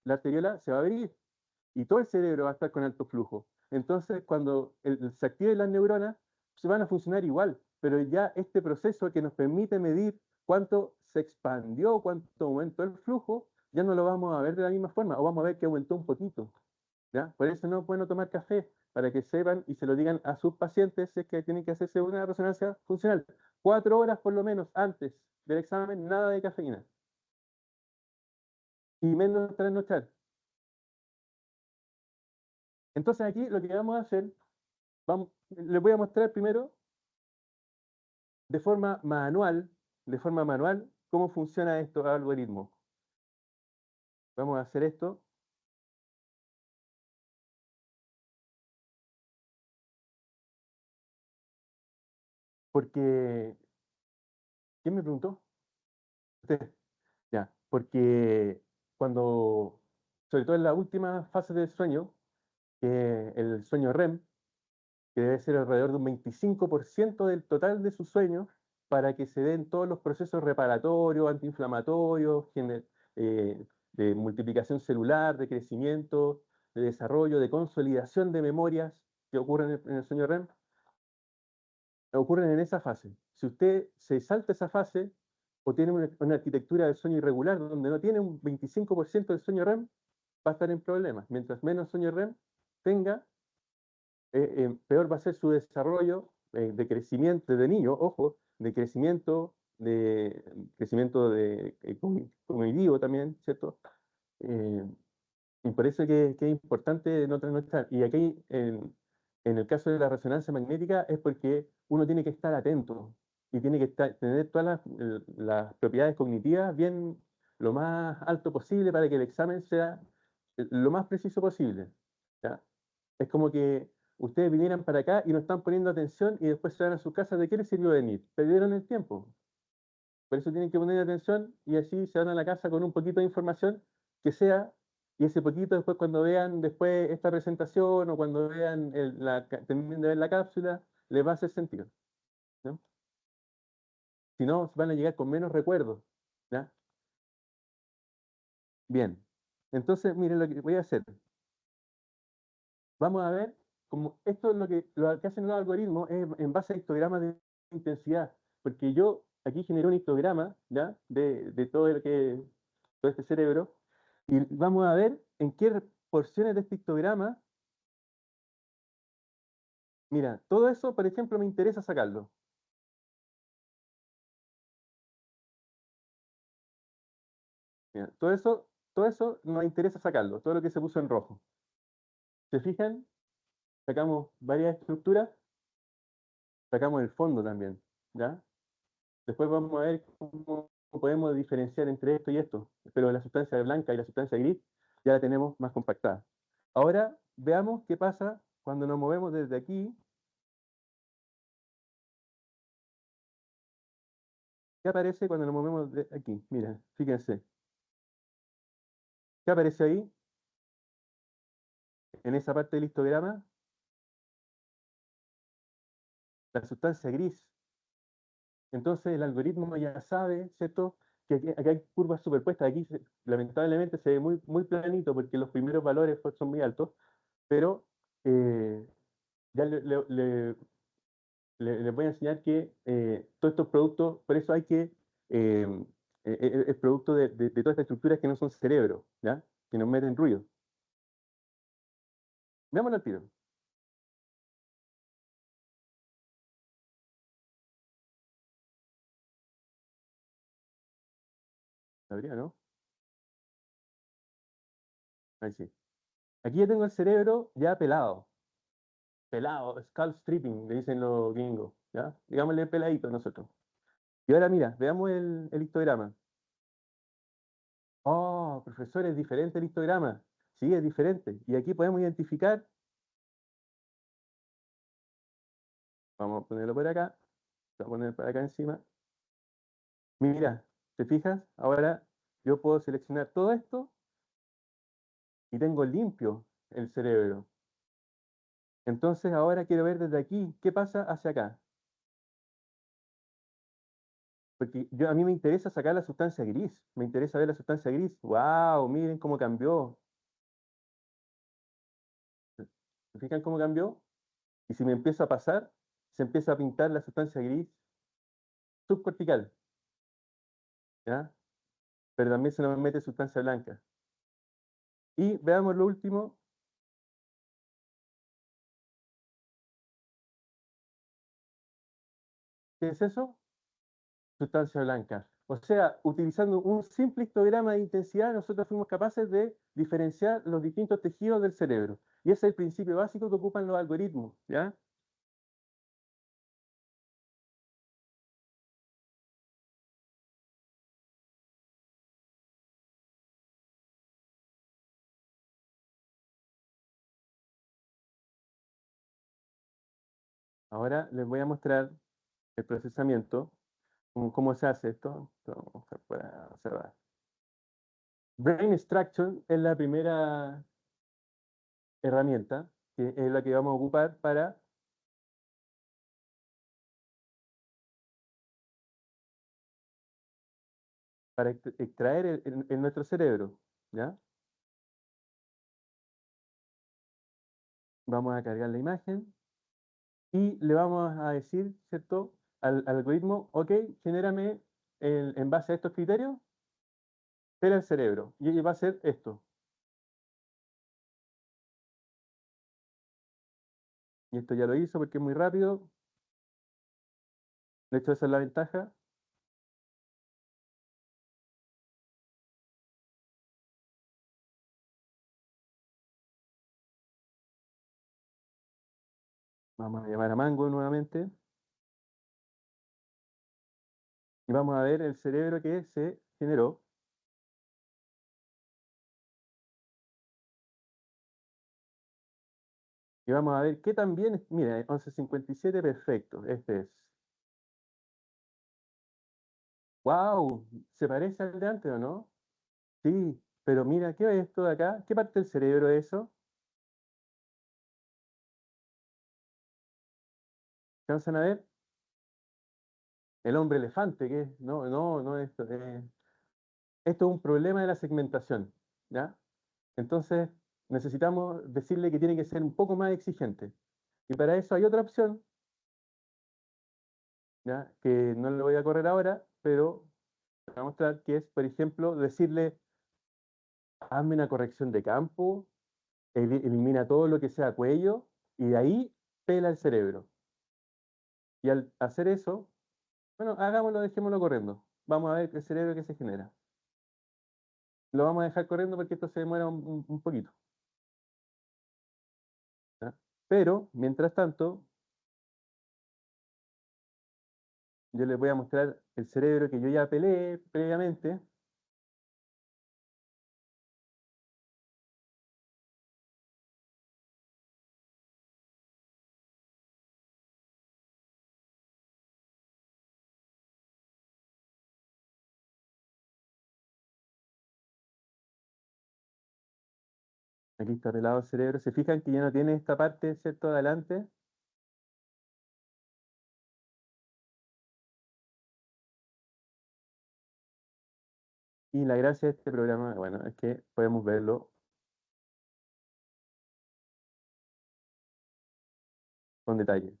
La arteriola se va a abrir y todo el cerebro va a estar con alto flujo. Entonces, cuando se activen las neuronas, se van a funcionar igual, pero ya este proceso que nos permite medir cuánto se expandió, cuánto aumentó el flujo, ya no lo vamos a ver de la misma forma, o vamos a ver que aumentó un poquito. ¿Ya? Por eso no es bueno tomar café, para que sepan y se lo digan a sus pacientes si es que tienen que hacerse una resonancia funcional. 4 horas por lo menos antes del examen, nada de cafeína. Y menos trasnochar. Entonces aquí lo que vamos a hacer, les voy a mostrar primero de forma manual, cómo funciona estos algoritmos. Vamos a hacer esto porque, ¿quién me preguntó? Usted. Ya, porque cuando, sobre todo en la última fase del sueño, el sueño REM, que debe ser alrededor de un 25% del total de su sueño, para que se den todos los procesos reparatorios, antiinflamatorios, de multiplicación celular, de crecimiento, de desarrollo, de consolidación de memorias que ocurren en el sueño REM, ocurren en esa fase. Si usted se salta esa fase, o tiene una arquitectura del sueño irregular, donde no tiene un 25% del sueño REM, va a estar en problemas. Mientras menos sueño REM tenga, peor va a ser su desarrollo de crecimiento de niño, ojo, de crecimiento cognitivo también, ¿cierto? Eh, y por eso que es importante no estar. Y aquí, en el caso de la resonancia magnética, es porque uno tiene que estar atento y tiene que tener todas las propiedades cognitivas bien lo más alto posible para que el examen sea lo más preciso posible. ¿Ya? Es como que ustedes vinieran para acá y no están poniendo atención y después se van a sus casas. ¿De qué les sirvió venir? Perdieron el tiempo. Por eso tienen que poner atención y así se van a la casa con un poquito de información que sea, y ese poquito después cuando vean después esta presentación o cuando vean terminen de ver la cápsula, les va a hacer sentido. ¿No? Si no, van a llegar con menos recuerdos. ¿Ya? Bien. Entonces, miren lo que voy a hacer. Vamos a ver, como esto es lo que hacen los algoritmos es en base a histogramas de intensidad, porque yo aquí generé un histograma, ¿ya? De todo este cerebro, y vamos a ver en qué porciones de este histograma, mira, todo eso, por ejemplo, me interesa sacarlo. Mira, todo eso nos interesa sacarlo, todo lo que se puso en rojo. ¿Se fijan? Sacamos varias estructuras, sacamos el fondo también, ¿ya? Después vamos a ver cómo podemos diferenciar entre esto y esto. Pero la sustancia blanca y la sustancia gris ya la tenemos más compactada. Ahora veamos qué pasa cuando nos movemos desde aquí. ¿Qué aparece cuando nos movemos de aquí? Mira, fíjense. ¿Qué aparece ahí? En esa parte del histograma, la sustancia gris. Entonces el algoritmo ya sabe, ¿cierto? Que aquí hay curvas superpuestas. Aquí lamentablemente se ve muy, muy planito porque los primeros valores son muy altos, pero ya les voy a enseñar que todos estos productos, por eso hay que, es producto de todas estas estructuras que no son cerebro, ¿ya? Que nos meten ruido. Veámoslo al tiro. ¿Sabría, no? Ahí sí. Aquí ya tengo el cerebro ya pelado. Pelado, skull stripping, le dicen los gringos, ¿ya? Digámosle peladito nosotros. Y ahora mira, veamos el histograma. Oh, profesor, es diferente el histograma. Sí, es diferente. Y aquí podemos identificar, vamos a ponerlo por acá, lo voy a poner por acá encima. Mira, ¿te fijas? Ahora yo puedo seleccionar todo esto y tengo limpio el cerebro. Entonces ahora quiero ver desde aquí qué pasa hacia acá. Porque a mí me interesa sacar la sustancia gris. Me interesa ver la sustancia gris. ¡Wow! Miren cómo cambió. ¿Se fijan cómo cambió? Y si me empiezo a pasar, se empieza a pintar la sustancia gris subcortical, ¿ya? Pero también se nos mete sustancia blanca. Y veamos lo último. ¿Qué es eso? Sustancia blanca. O sea, utilizando un simple histograma de intensidad, nosotros fuimos capaces de diferenciar los distintos tejidos del cerebro. Y ese es el principio básico que ocupan los algoritmos, ¿ya? Ahora les voy a mostrar el procesamiento, cómo se hace esto. Vamos a para cerrar. Brain Extraction es la primera herramienta, que es la que vamos a ocupar para extraer nuestro cerebro, ¿ya? Vamos a cargar la imagen y le vamos a decir, ¿cierto? Al algoritmo, ok, genérame. en base a estos criterios, pela el cerebro. Y va a ser esto. Y esto ya lo hizo porque es muy rápido. De hecho, esa es la ventaja. Vamos a llamar a Mango nuevamente. Y vamos a ver el cerebro que se generó. Y vamos a ver qué también es. Mira, 11:57, perfecto. Este es. ¡Wow! ¿Se parece al de antes o no? Sí, pero mira, ¿qué es esto de acá? ¿Qué parte del cerebro es eso? ¿Alcanzan a ver? El hombre elefante, ¿qué es? No, no, no es esto. Esto es un problema de la segmentación, ¿ya? Entonces, necesitamos decirle que tiene que ser un poco más exigente. Y para eso hay otra opción, ¿ya? Que no le voy a correr ahora, pero te voy a mostrar que es, por ejemplo, decirle, hazme una corrección de campo, elimina todo lo que sea cuello, y de ahí pela el cerebro. Y al hacer eso, bueno, hagámoslo, dejémoslo corriendo. Vamos a ver el cerebro que se genera. Lo vamos a dejar corriendo porque esto se demora un poquito, ¿ya? Pero, mientras tanto, yo les voy a mostrar el cerebro que yo ya peleé previamente. Aquí está pelado el cerebro. ¿Se fijan que ya no tiene esta parte, ¿cierto?, adelante? Y la gracia de este programa, bueno, es que podemos verlo con detalle.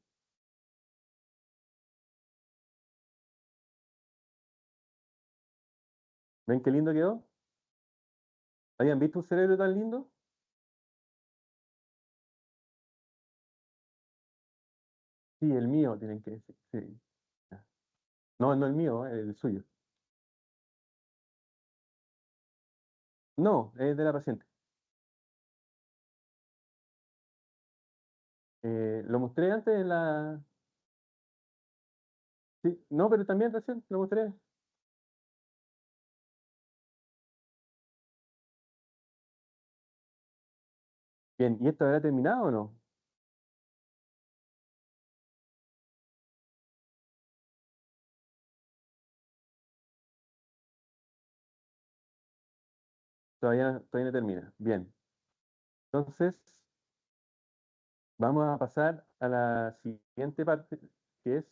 ¿Ven qué lindo quedó? ¿Habían visto un cerebro tan lindo? Sí, el mío, tienen que decir. Sí. No, no el mío, el suyo. No, es de la paciente. Lo mostré antes en la... Sí, no, pero también recién lo mostré. Bien, ¿y esto habrá terminado o no? Todavía no termina. Bien. Entonces, vamos a pasar a la siguiente parte, que es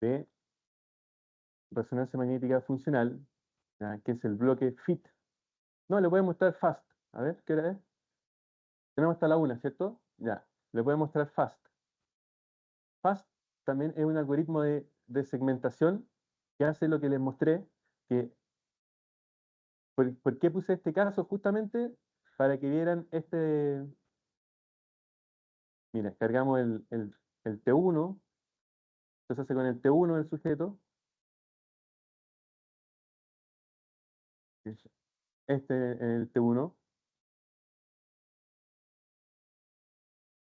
de resonancia magnética funcional, ¿ya? Que es el bloque FIT. No, le voy a mostrar FAST. A ver, ¿qué hora es? Tenemos hasta la 1, ¿cierto? Ya, le voy a mostrar FAST. FAST también es un algoritmo de segmentación que hace lo que les mostré, que ¿por qué puse este caso? Justamente para que vieran este, mira, cargamos el T1, entonces hace con el T1 del sujeto, que es este el T1,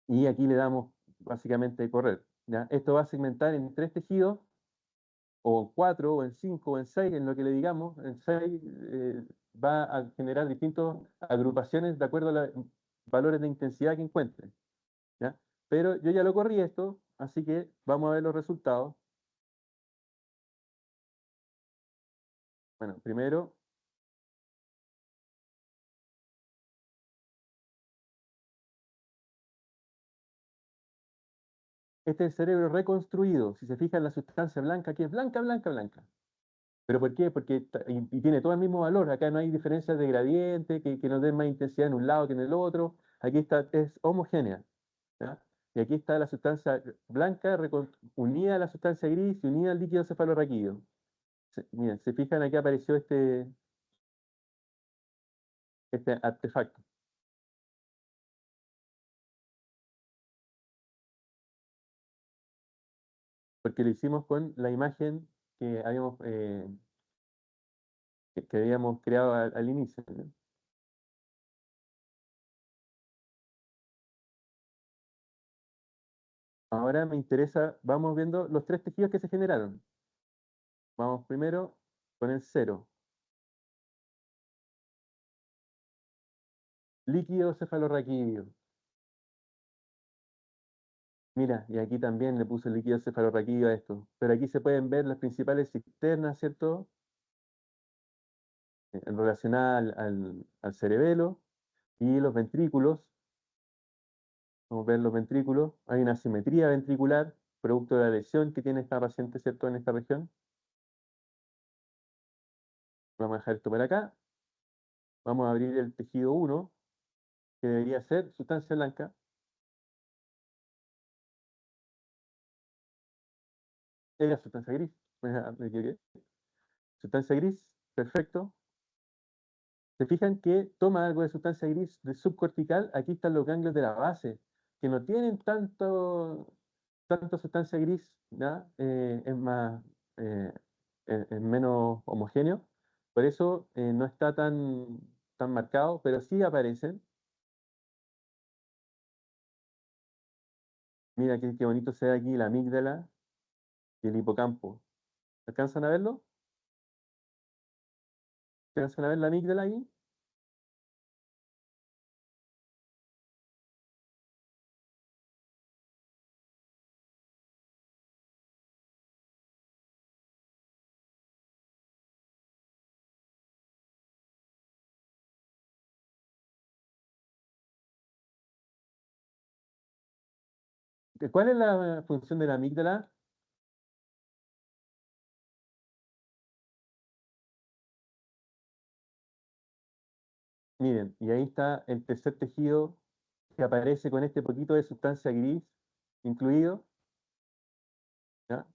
y aquí le damos básicamente correr, ¿ya? Esto va a segmentar en 3 tejidos, o en 4, o en 5, o en 6, en lo que le digamos. En 6 va a generar distintas agrupaciones de acuerdo a los valores de intensidad que encuentre, ¿ya? Pero yo ya lo corrí esto, así que vamos a ver los resultados. Bueno, primero, este es el cerebro reconstruido. Si se fijan, la sustancia blanca aquí es blanca, blanca, blanca. ¿Pero por qué? Porque y tiene todo el mismo valor. Acá no hay diferencias de gradiente que nos den más intensidad en un lado que en el otro. Aquí está, es homogénea, ¿ya? Y aquí está la sustancia blanca unida a la sustancia gris y unida al líquido cefalorraquídeo. Miren, se fijan, aquí apareció este artefacto. Porque lo hicimos con la imagen que habíamos creado al inicio, ¿no? Ahora me interesa, vamos viendo los tres tejidos que se generaron. Vamos primero con el cero. Líquido cefalorraquídeo. Mira, y aquí también le puse el líquido cefalorraquídeo a esto. Pero aquí se pueden ver las principales cisternas, ¿cierto? Relacionadas al cerebelo y los ventrículos. Vamos a ver los ventrículos. Hay una asimetría ventricular, producto de la lesión que tiene esta paciente, ¿cierto? En esta región. Vamos a dejar esto por acá. Vamos a abrir el tejido 1, que debería ser sustancia blanca. Era sustancia gris. Me equivoqué. Sustancia gris, perfecto. Se fijan que toma algo de sustancia gris de subcortical. Aquí están los ganglios de la base, que no tienen tanto sustancia gris, ¿ya? Es más, eh, es menos homogéneo. Por eso no está tan marcado, pero sí aparecen. Mira qué bonito se ve aquí la amígdala y el hipocampo. ¿Alcanzan a verlo? ¿Alcanzan a ver la amígdala ahí? ¿Cuál es la función de la amígdala? Miren, y ahí está el tercer tejido que aparece con este poquito de sustancia gris incluido, ¿ya?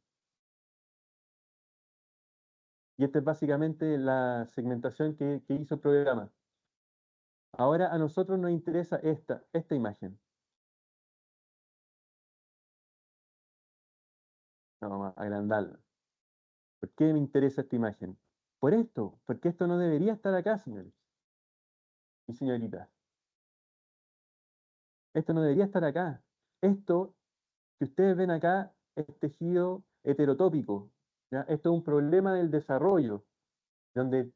Y esta es básicamente la segmentación que hizo el programa. Ahora a nosotros nos interesa esta imagen. Vamos a agrandarla. ¿Por qué me interesa esta imagen? Por esto, porque esto no debería estar acá, señores y señoritas. Esto no debería estar acá. Esto que ustedes ven acá es tejido heterotópico, ¿ya? Esto es un problema del desarrollo, donde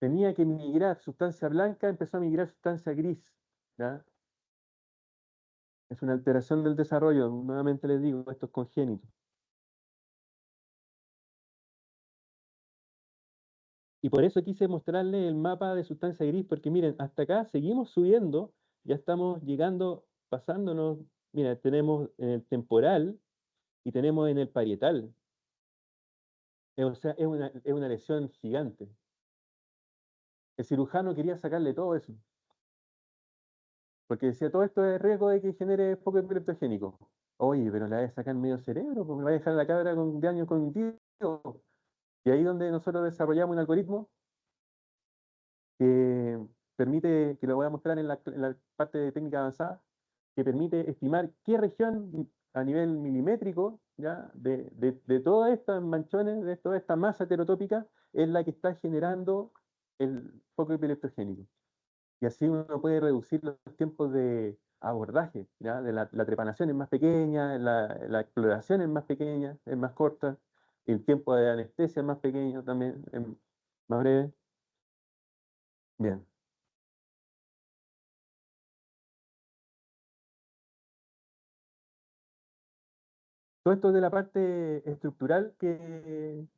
tenía que migrar sustancia blanca, empezó a migrar sustancia gris, ¿ya? Es una alteración del desarrollo, nuevamente les digo, esto es congénito. Y por eso quise mostrarles el mapa de sustancia gris, porque miren, hasta acá seguimos subiendo, ya estamos llegando, pasándonos, mira, tenemos en el temporal y tenemos en el parietal. O sea, es una lesión gigante. El cirujano quería sacarle todo eso, porque decía, todo esto es riesgo de que genere foco epileptogénico. Oye, pero la voy a sacar medio cerebro, porque me va a dejar la cabra con daño cognitivo. Y ahí donde nosotros desarrollamos un algoritmo que permite, que lo voy a mostrar en la parte de técnica avanzada, que permite estimar qué región a nivel milimétrico, ¿ya? De todas estas manchones, de toda esta masa heterotópica, es la que está generando el foco epileptogénico. Y así uno puede reducir los tiempos de abordaje, ¿ya? De la trepanación es más pequeña, la exploración es más pequeña, es más corta, el tiempo de anestesia es más pequeño también, es más breve. Bien. Todo esto de la parte estructural que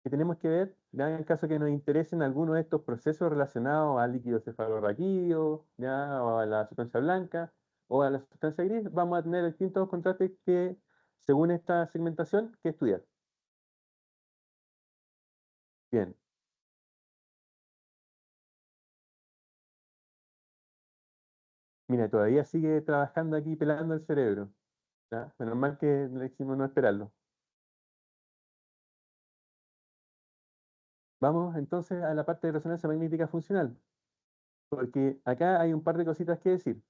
tenemos que ver, ya en el caso que nos interesen algunos de estos procesos relacionados al líquido cefalorraquídeo, ya, o a la sustancia blanca, o a la sustancia gris, vamos a tener distintos contrastes que, según esta segmentación, que estudiar. Bien, Mira, todavía sigue trabajando aquí pelando el cerebro. ¿Ya? Menos mal que le hicimos no esperarlo. Vamos entonces a la parte de resonancia magnética funcional, porque acá hay un par de cositas que decir.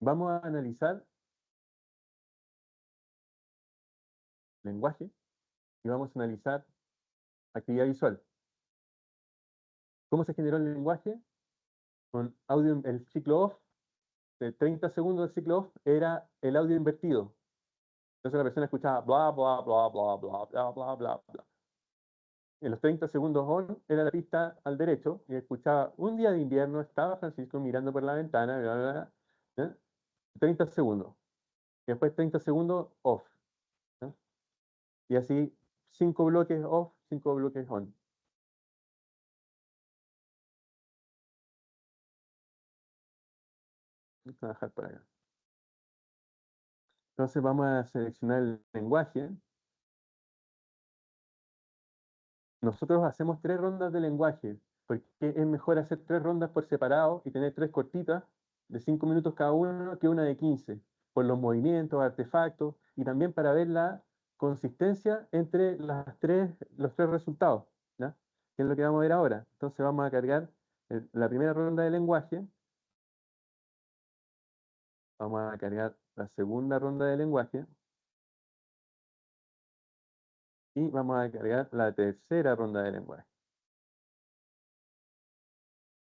Vamos a analizar lenguaje y vamos a analizar actividad visual. ¿Cómo se generó el lenguaje? Con audio, el ciclo off, de 30 segundos del ciclo off, era el audio invertido. Entonces la persona escuchaba bla, bla, bla, bla, bla, bla, bla, bla, bla. En los 30 segundos on era la pista al derecho y escuchaba un día de invierno, estaba Francisco mirando por la ventana, bla, bla, bla, ¿ya? 30 segundos. Y después 30 segundos off. ¿Ya? Y así 5 bloques off, 5 bloques on. Vamos a bajar para acá. Entonces vamos a seleccionar el lenguaje. Nosotros hacemos 3 rondas de lenguaje, porque es mejor hacer 3 rondas por separado y tener 3 cortitas de 5 minutos cada una que una de 15 por los movimientos, artefactos y también para ver la consistencia entre los tres resultados, ¿ya? Que es lo que vamos a ver ahora. Entonces vamos a cargar la primera ronda de lenguaje, vamos a cargar la segunda ronda de lenguaje y vamos a cargar la tercera ronda de lenguaje.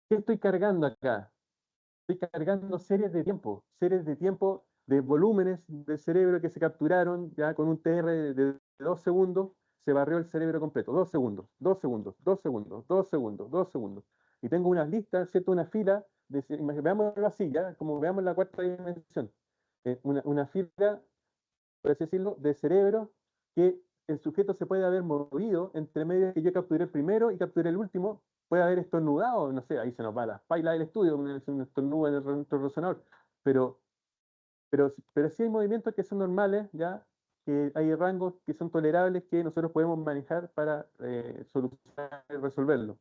¿Qué estoy cargando acá? Estoy cargando series de tiempo de volúmenes del cerebro que se capturaron ya con un TR de 2 segundos, se barrió el cerebro completo, 2 segundos, 2 segundos, 2 segundos, 2 segundos, 2 segundos. Y tengo unas listas, ¿cierto? Una fila, veámoslo así, ya, como veamos la cuarta dimensión. Una fila, por así decirlo, de cerebro que el sujeto se puede haber movido entre medio que yo capturé el primero y capturé el último, puede haber estornudado, no sé, ahí se nos va la paila del estudio, un estornudo en nuestro resonador, pero, pero sí hay movimientos que son normales, ya, que hay rangos que son tolerables que nosotros podemos manejar para solucionar y resolverlo.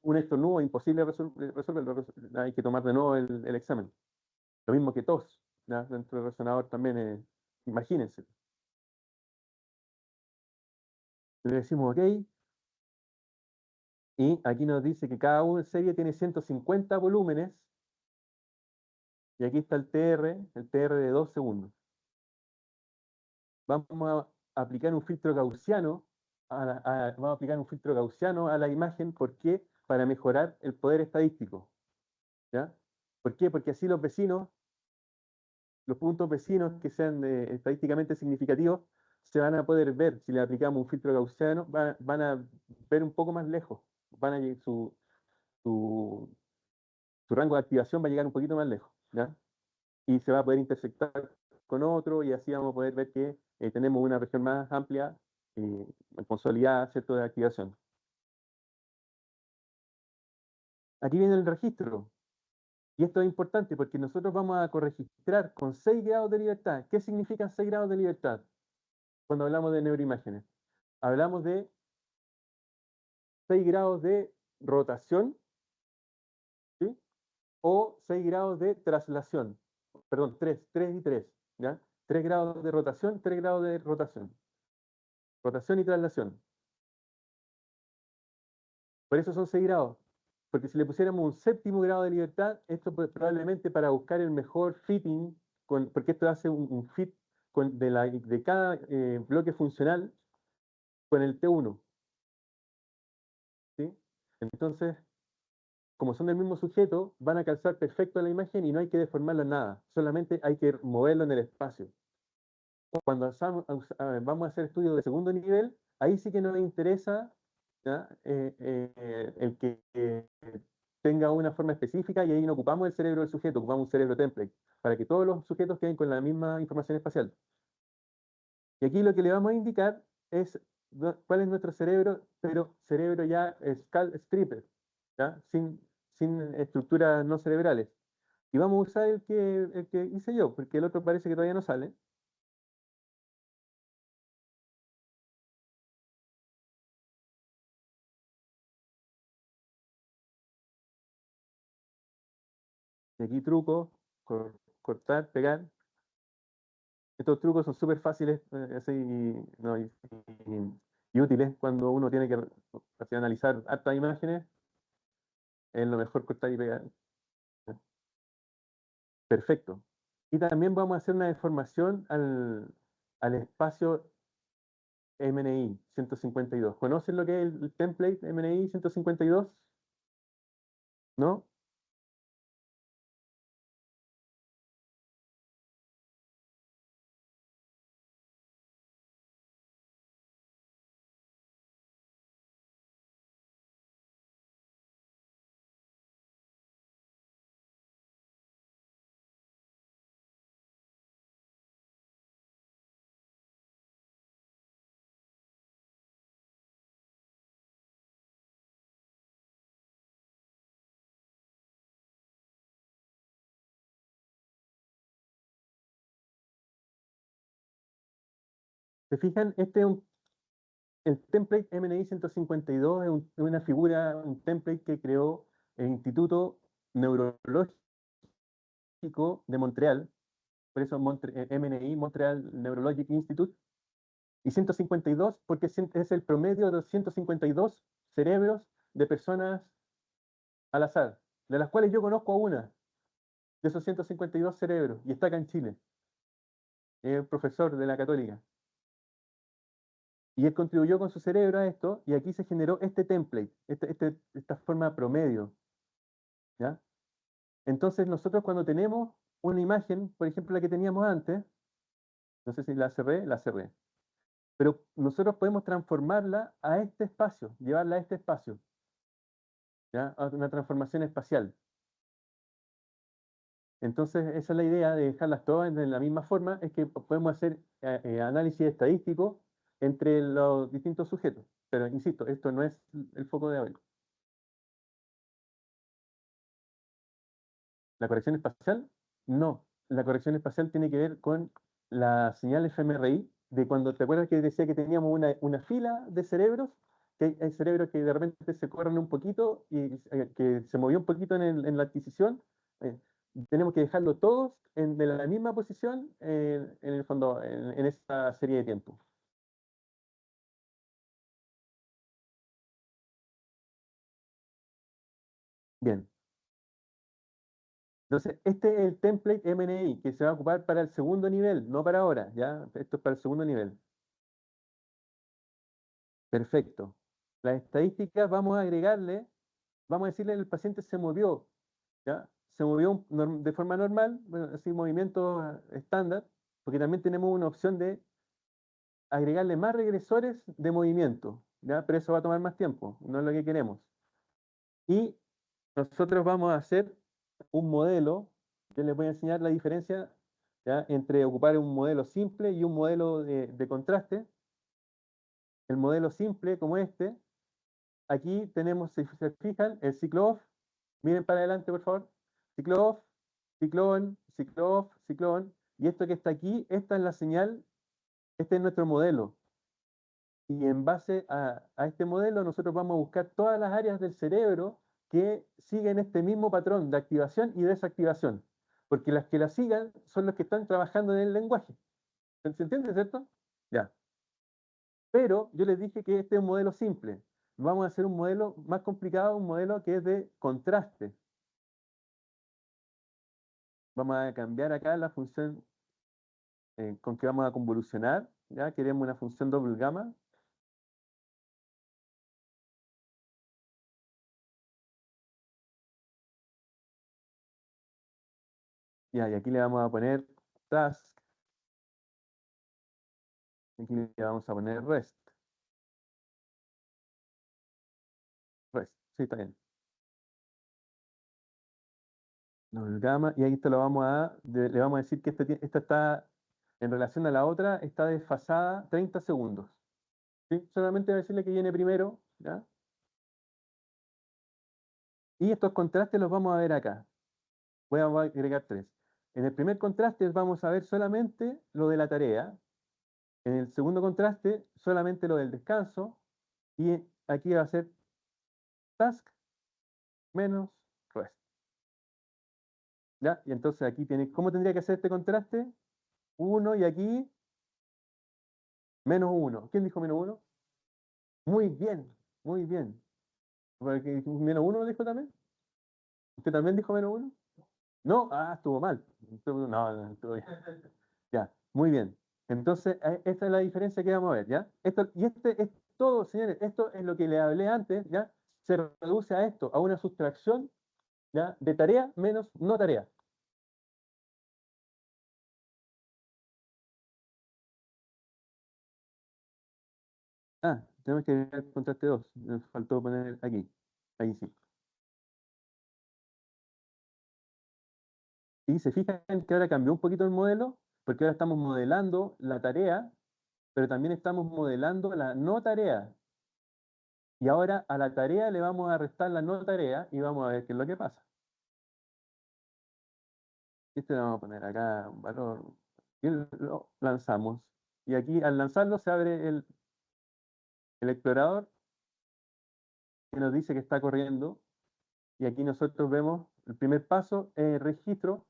Un estornudo es imposible resolverlo, hay que tomar de nuevo el examen. Lo mismo que tos, ¿ya? Dentro del resonador también, imagínense. Le decimos OK, y aquí nos dice que cada una serie tiene 150 volúmenes, y aquí está el TR de 2 segundos. Vamos a aplicar un filtro gaussiano, vamos a aplicar un filtro gaussiano a la imagen, ¿por qué? Para mejorar el poder estadístico, ¿ya? ¿Por qué? Porque así los vecinos, los puntos vecinos que sean estadísticamente significativos, se van a poder ver. Si le aplicamos un filtro gaussiano, van a ver un poco más lejos, su, su rango de activación va a llegar un poquito más lejos, ¿ya? Y se va a poder intersectar con otro y así vamos a poder ver que tenemos una región más amplia, consolidada, ¿cierto?, de activación. Aquí viene el registro. Y esto es importante porque nosotros vamos a corregistrar con 6 grados de libertad. ¿Qué significan 6 grados de libertad cuando hablamos de neuroimágenes? Hablamos de 6 grados de rotación, ¿sí? O 6 grados de traslación. Perdón, 3 y 3, ¿ya? 3 grados de rotación, 3 grados de rotación. Rotación y traslación. Por eso son 6 grados. Porque si le pusiéramos un séptimo grado de libertad, esto probablemente para buscar el mejor fitting, porque esto hace un fit de cada bloque funcional con el T1. ¿Sí? Entonces, como son del mismo sujeto, van a calzar perfecto a la imagen y no hay que deformarlo en nada. Solamente hay que moverlo en el espacio. Cuando vamos a hacer estudios de segundo nivel, ahí sí que nos interesa, ¿ya? El que tenga una forma específica y ahí no ocupamos el cerebro del sujeto, ocupamos un cerebro template, para que todos los sujetos queden con la misma información espacial. Y aquí lo que le vamos a indicar es cuál es nuestro cerebro, pero cerebro ya skull stripper, ¿ya? Sin estructuras no cerebrales. Y vamos a usar el que hice yo, porque el otro parece que todavía no sale. Y aquí truco, cortar, pegar. Estos trucos son súper fáciles así, no, y útiles cuando uno tiene que así, analizar hartas imágenes. Es lo mejor cortar y pegar. Perfecto. Y también vamos a hacer una deformación al espacio MNI 152. ¿Conocen lo que es el template MNI 152? ¿No? ¿Se fijan? El template MNI 152 es es una figura, un template que creó el Instituto Neurológico de Montreal, por eso MNI, Montreal Neurologic Institute, y 152 porque es el promedio de los 152 cerebros de personas al azar, de las cuales yo conozco a una, de esos 152 cerebros, y está acá en Chile, es profesor de la Católica. Y él contribuyó con su cerebro a esto, y aquí se generó este template, esta forma promedio, ¿ya? Entonces nosotros cuando tenemos una imagen, por ejemplo la que teníamos antes, no sé si la cerré, pero nosotros podemos transformarla a este espacio, llevarla a este espacio, ¿ya? A una transformación espacial. Entonces esa es la idea de dejarlas todas en la misma forma, es que podemos hacer análisis estadístico entre los distintos sujetos. Pero insisto, esto no es el foco de hoy. ¿La corrección espacial? No. La corrección espacial tiene que ver con la señal fMRI de cuando, ¿te acuerdas que decía que teníamos una fila de cerebros? Que hay cerebros que de repente se corren un poquito y que se movió un poquito en la adquisición. Eh, Tenemos que dejarlo todos de la misma posición en el fondo, en esa serie de tiempo. Bien. Entonces, este es el template MNI que se va a ocupar para el segundo nivel, no para ahora, ¿ya? Esto es para el segundo nivel. Perfecto. Las estadísticas vamos a agregarle, vamos a decirle el paciente se movió, ¿ya? Se movió de forma normal, bueno, así movimiento estándar, porque también tenemos una opción de agregarle más regresores de movimiento, ¿ya? Pero eso va a tomar más tiempo, no es lo que queremos. Y nosotros vamos a hacer un modelo, yo les voy a enseñar la diferencia, ¿ya? Entre ocupar un modelo simple y un modelo de contraste. El modelo simple, como este, aquí tenemos, si se fijan, el ciclo off. Miren para adelante, por favor. Ciclo off, ciclo on, ciclo off, ciclo on. Y esto que está aquí, esta es la señal, este es nuestro modelo. Y en base a este modelo, nosotros vamos a buscar todas las áreas del cerebro que siguen este mismo patrón de activación y desactivación. Porque las que la sigan son los que están trabajando en el lenguaje. ¿Se entiende, cierto? Ya. Pero yo les dije que este es un modelo simple. Vamos a hacer un modelo más complicado, un modelo que es de contraste. Vamos a cambiar acá la función con que vamos a convolucionar. Ya queremos una función doble gamma. Ya, y aquí le vamos a poner task. Aquí le vamos a poner rest. Sí, está bien. Doble gamma. Y ahí esto lo vamos le vamos a decir que esta está, en relación a la otra, está desfasada 30 segundos. ¿Sí? Solamente decirle que viene primero. ¿Ya? Y estos contrastes los vamos a ver acá. Voy a agregar tres. En el primer contraste vamos a ver solamente lo de la tarea. En el segundo contraste, solamente lo del descanso. Y aquí va a ser task menos rest. ¿ya? Y entonces aquí tienes, ¿cómo tendría que ser este contraste? 1 y aquí -1. ¿Quién dijo -1? Muy bien, muy bien. Porque -1 lo dijo también. ¿Usted también dijo -1? No, estuvo mal. No, no, estuvo bien. Ya, muy bien. Entonces, esta es la diferencia que vamos a ver, ¿ya? Y este es todo, señores. Esto es lo que le hablé antes, ¿ya? Se reduce a esto, a una sustracción, ¿ya? De tarea menos no tarea. Tenemos que ver el contraste 2. Nos faltó poner aquí. Ahí sí. Y se fijan que ahora cambió un poquito el modelo, porque ahora estamos modelando la tarea, pero también estamos modelando la no tarea. Y ahora a la tarea le vamos a restar la no tarea y vamos a ver qué es lo que pasa. Este le vamos a poner acá un valor y lo lanzamos. Y aquí al lanzarlo se abre el explorador que nos dice que está corriendo. Y aquí nosotros vemos el primer paso es el registro.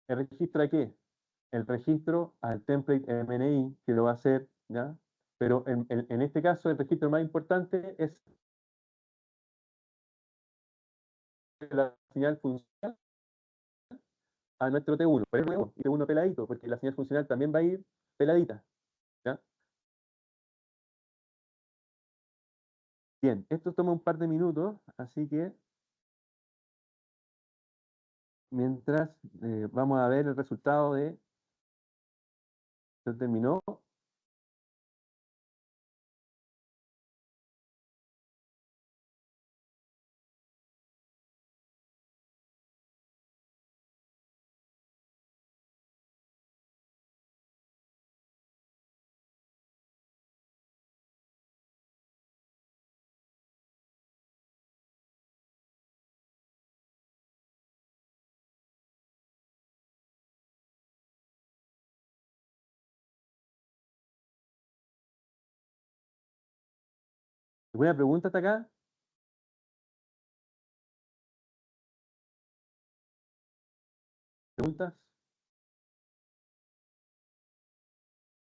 ¿El registro a qué? El registro al template MNI que lo va a hacer, ¿ya? Pero en este caso el registro más importante es la señal funcional a nuestro T1. Pero es nuevo, y T1 peladito, porque la señal funcional también va a ir peladita, ¿ya? Bien, esto toma un par de minutos, así que mientras vamos a ver el resultado de, se terminó. ¿Alguna pregunta hasta acá? ¿Preguntas?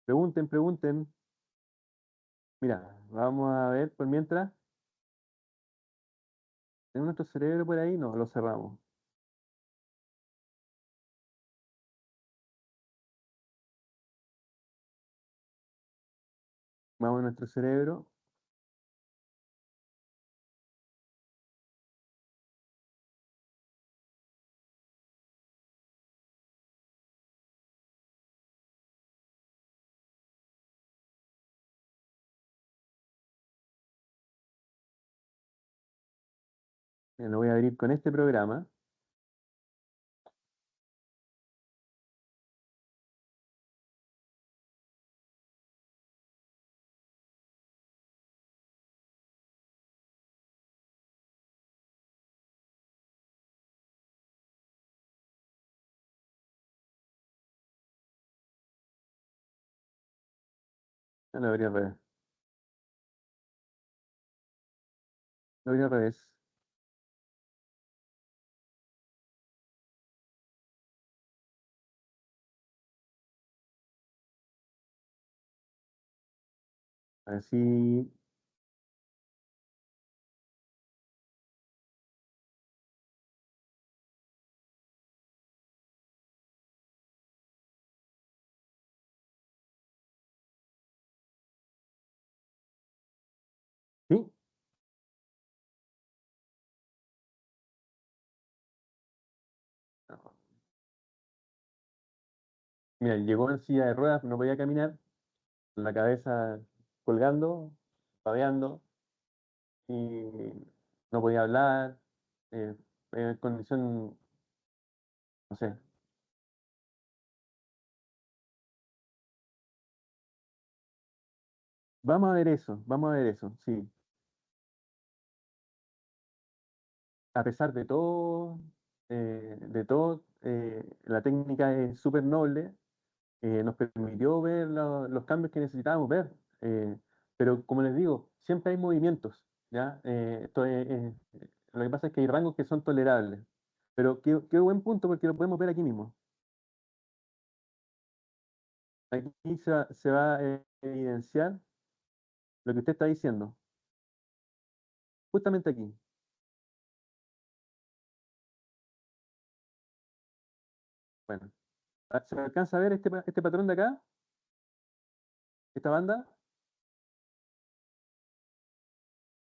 Pregunten, pregunten. Mira, vamos a ver por mientras. ¿Tenemos nuestro cerebro por ahí? No, lo cerramos. Vamos a nuestro cerebro. Mira, lo voy a abrir con este programa. Lo abrí al revés. Lo abrí al revés. A ver si... ¿Sí? Mira, llegó en silla de ruedas, no podía caminar, la cabeza colgando, babeando, y no podía hablar, eh, condición, no sé. Vamos a ver eso, sí. A pesar de todo, la técnica es súper noble, nos permitió ver los cambios que necesitábamos ver. Pero como les digo, siempre hay movimientos, ¿ya? Lo que pasa es que hay rangos que son tolerables. Pero qué buen punto porque lo podemos ver aquí mismo. Aquí se va a evidenciar lo que usted está diciendo. Justamente aquí. Bueno, ¿se alcanza a ver este patrón de acá? ¿Esta banda?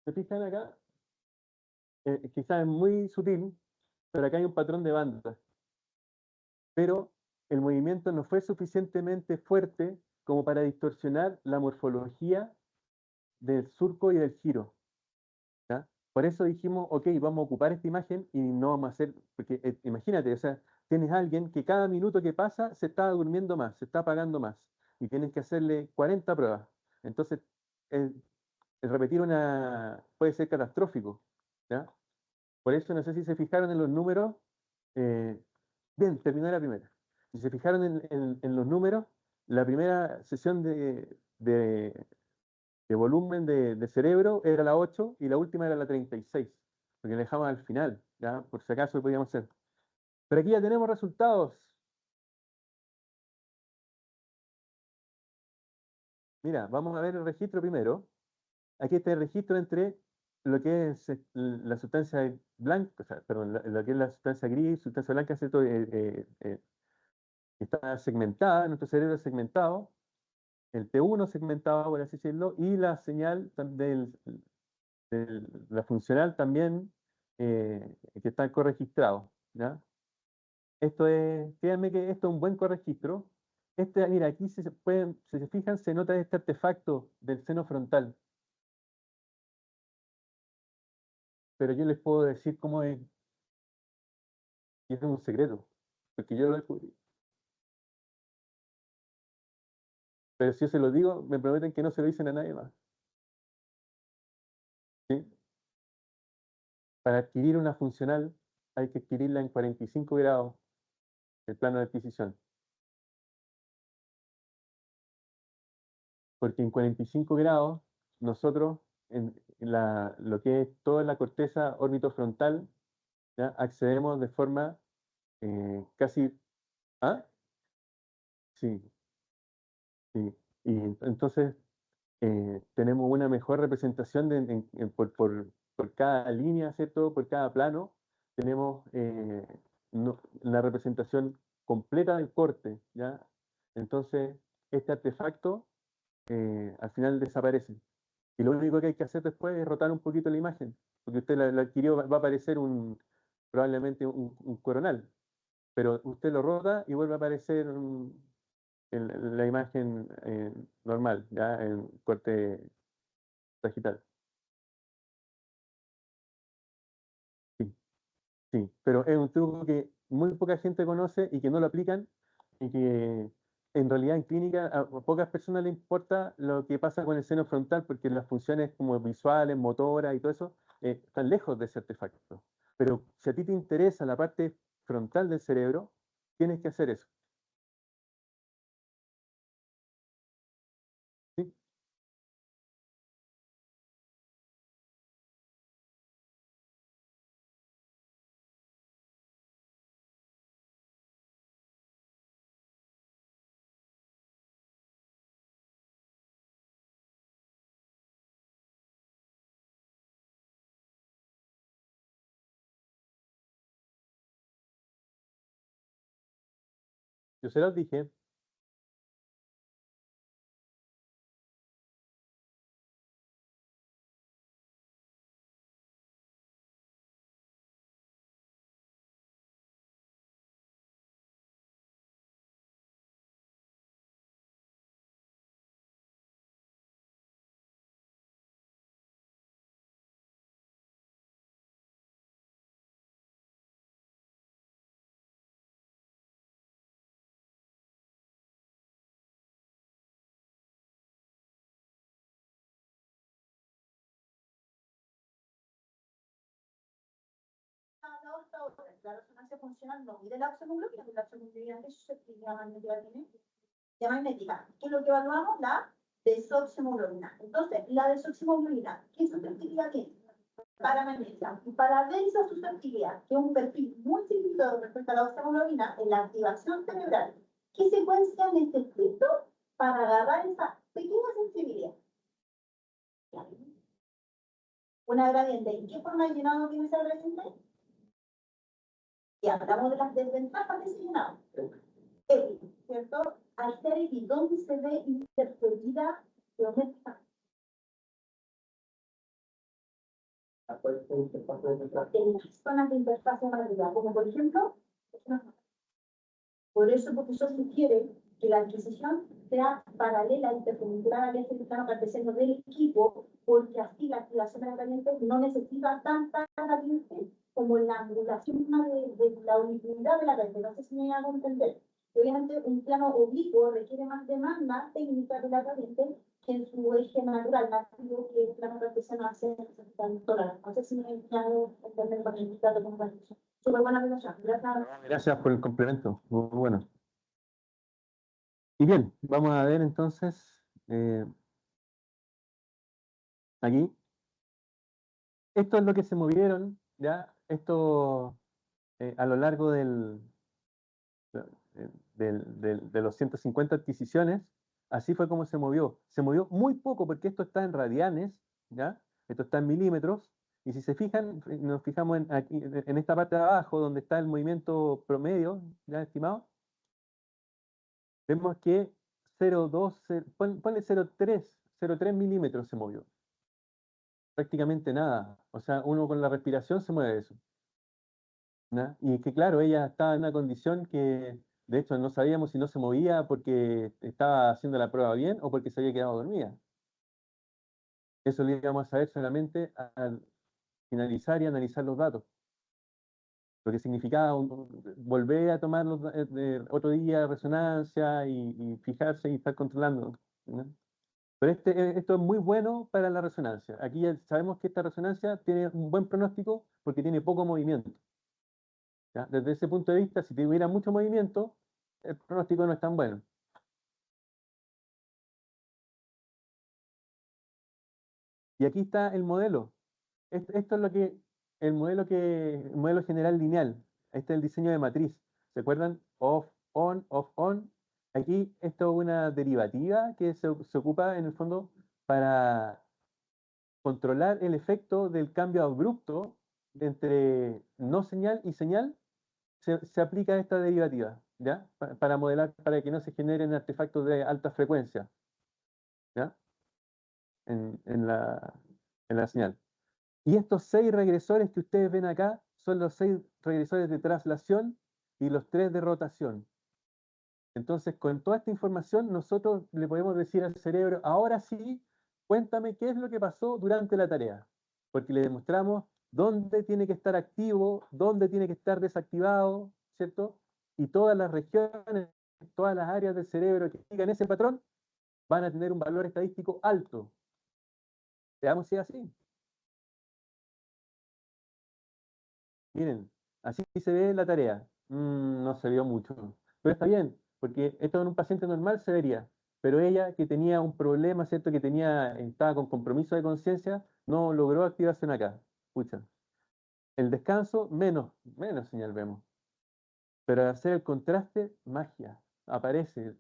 ¿Se fijan acá? Quizás es muy sutil, pero acá hay un patrón de bandas. Pero el movimiento no fue suficientemente fuerte como para distorsionar la morfología del surco y del giro. ¿Ya? Por eso dijimos, ok, vamos a ocupar esta imagen y no vamos a hacer, porque imagínate, o sea, tienes a alguien que cada minuto que pasa se está durmiendo más, se está apagando más, y tienes que hacerle 40 pruebas. Entonces, el repetir una puede ser catastrófico. ¿Ya? Por eso no sé si se fijaron en los números. eh, Bien, terminé la primera. Si se fijaron en los números, la primera sesión de volumen de cerebro era la 8 y la última era la 36, porque la dejamos al final, ¿ya? Por si acaso lo podíamos hacer. Pero aquí ya tenemos resultados. Mira, vamos a ver el registro primero. Aquí está el registro entre lo que es la sustancia blanca, o sea, perdón, lo que es la sustancia gris, sustancia blanca, ¿cierto? Está segmentada, nuestro cerebro es segmentado, el T1 segmentado, por así decirlo, y la señal la funcional también, que está corregistrado, ¿ya? Esto es, créanme que esto es un buen corregistro. Mira, aquí si se fijan, se nota este artefacto del seno frontal, pero yo les puedo decir cómo es, y es un secreto, porque yo lo descubrí. Pero si yo se lo digo, me prometen que no se lo dicen a nadie más, ¿sí? Para adquirir una funcional hay que adquirirla en 45 grados, el plano de adquisición. Porque en 45 grados nosotros, lo que es toda la corteza orbitofrontal, ¿ya? Accedemos de forma casi... ¿Ah? Sí, sí. Y entonces tenemos una mejor representación por cada línea, ¿cierto? Por cada plano, tenemos la representación completa del corte, ¿ya? Entonces, este artefacto al final desaparece. Y lo único que hay que hacer después es rotar un poquito la imagen, porque usted la adquirió, va a aparecer probablemente un coronal, pero usted lo rota y vuelve a aparecer la imagen normal, ya en corte sagital. Sí, sí, pero es un truco que muy poca gente conoce y que no lo aplican y que en realidad en clínica a pocas personas les importa lo que pasa con el seno frontal porque las funciones como visuales, motoras y todo eso están lejos de ese artefacto. Pero si a ti te interesa la parte frontal del cerebro, tienes que hacer eso. ¿Sí? Yo se los dije. La resonancia funcional no mide la oxemoglobina, porque la oxemoglobina es susceptible a magnética. ¿Qué es lo que evaluamos? La desoxemoglobina. Entonces, la desoxemoglobina, ¿qué susceptibilidad tiene? para manejar. Y para ver esa susceptibilidad, que es un perfil muy chiquito respecto a la oxaglobina, en la activación cerebral, ¿qué secuencia necesito para agarrar esa pequeña sensibilidad? Una gradiente. ¿Y qué forma de llenado tiene esa gradiente? Y hablamos de las desventajas de ese llenado. X, ¿cierto? Al ser X, ¿dónde se ve interferida geométrica? En las zonas de interfaz hemática, como por ejemplo, por eso el profesor sugiere que la adquisición sea paralela, interpendicular al eje plano cartesiano del equipo, porque así la activación de la gradiente no necesita tanta gradiente como la angulación de la uniformidad de la gradiente. No sé si me hago entender. Obviamente, un plano oblicuo requiere más demanda técnica de la gradiente que en su eje natural, nativo, que el plano cartesiano hace solar. No sé si me hago entender con el indicador como gradiente. Súper buena relación. Gracias. Gracias por el complemento. Muy bueno. Y bien, vamos a ver entonces aquí. Esto es lo que se movieron, ¿ya? Esto a lo largo de los 150 adquisiciones, así fue como se movió. Se movió muy poco porque esto está en radianes, ¿ya? Esto está en milímetros. Y si se fijan, nos fijamos aquí, en esta parte de abajo, donde está el movimiento promedio, ya estimado, vemos que 0,2, ponle 0,3 milímetros se movió. Prácticamente nada. O sea, uno con la respiración se mueve eso. ¿Ya? Y que claro, ella estaba en una condición que de hecho no sabíamos si no se movía porque estaba haciendo la prueba bien o porque se había quedado dormida. Eso lo íbamos a saber solamente al finalizar y analizar los datos. Lo que significaba volver a tomar otro día de resonancia y fijarse y estar controlando, ¿no? Pero esto es muy bueno para la resonancia. Aquí ya sabemos que esta resonancia tiene un buen pronóstico porque tiene poco movimiento. ¿Ya? Desde ese punto de vista, si tuviera mucho movimiento, el pronóstico no es tan bueno. Y aquí está el modelo. Esto es lo que el modelo general lineal. Este es el diseño de matriz. ¿Se acuerdan? Off, on, off, on. Aquí esto es una derivativa que se ocupa en el fondo para controlar el efecto del cambio abrupto entre no señal y señal. Se aplica esta derivativa, ¿ya? Para modelar, para que no se generen artefactos de alta frecuencia, ¿ya? En la señal. Y estos 6 regresores que ustedes ven acá son los 6 regresores de traslación y los 3 de rotación. Entonces, con toda esta información, nosotros le podemos decir al cerebro, ahora sí, cuéntame qué es lo que pasó durante la tarea. Porque le demostramos dónde tiene que estar activo, dónde tiene que estar desactivado, ¿cierto? Y todas las regiones, todas las áreas del cerebro que sigan ese patrón, van a tener un valor estadístico alto. Veamos si es así. Miren, así se ve la tarea. No se vio mucho. Pero está bien, porque esto en un paciente normal se vería. Pero ella, que tenía un problema, ¿cierto? Que estaba con compromiso de conciencia, no logró activación acá. Escucha. El descanso, menos señal vemos. Pero al hacer el contraste, magia. Aparece.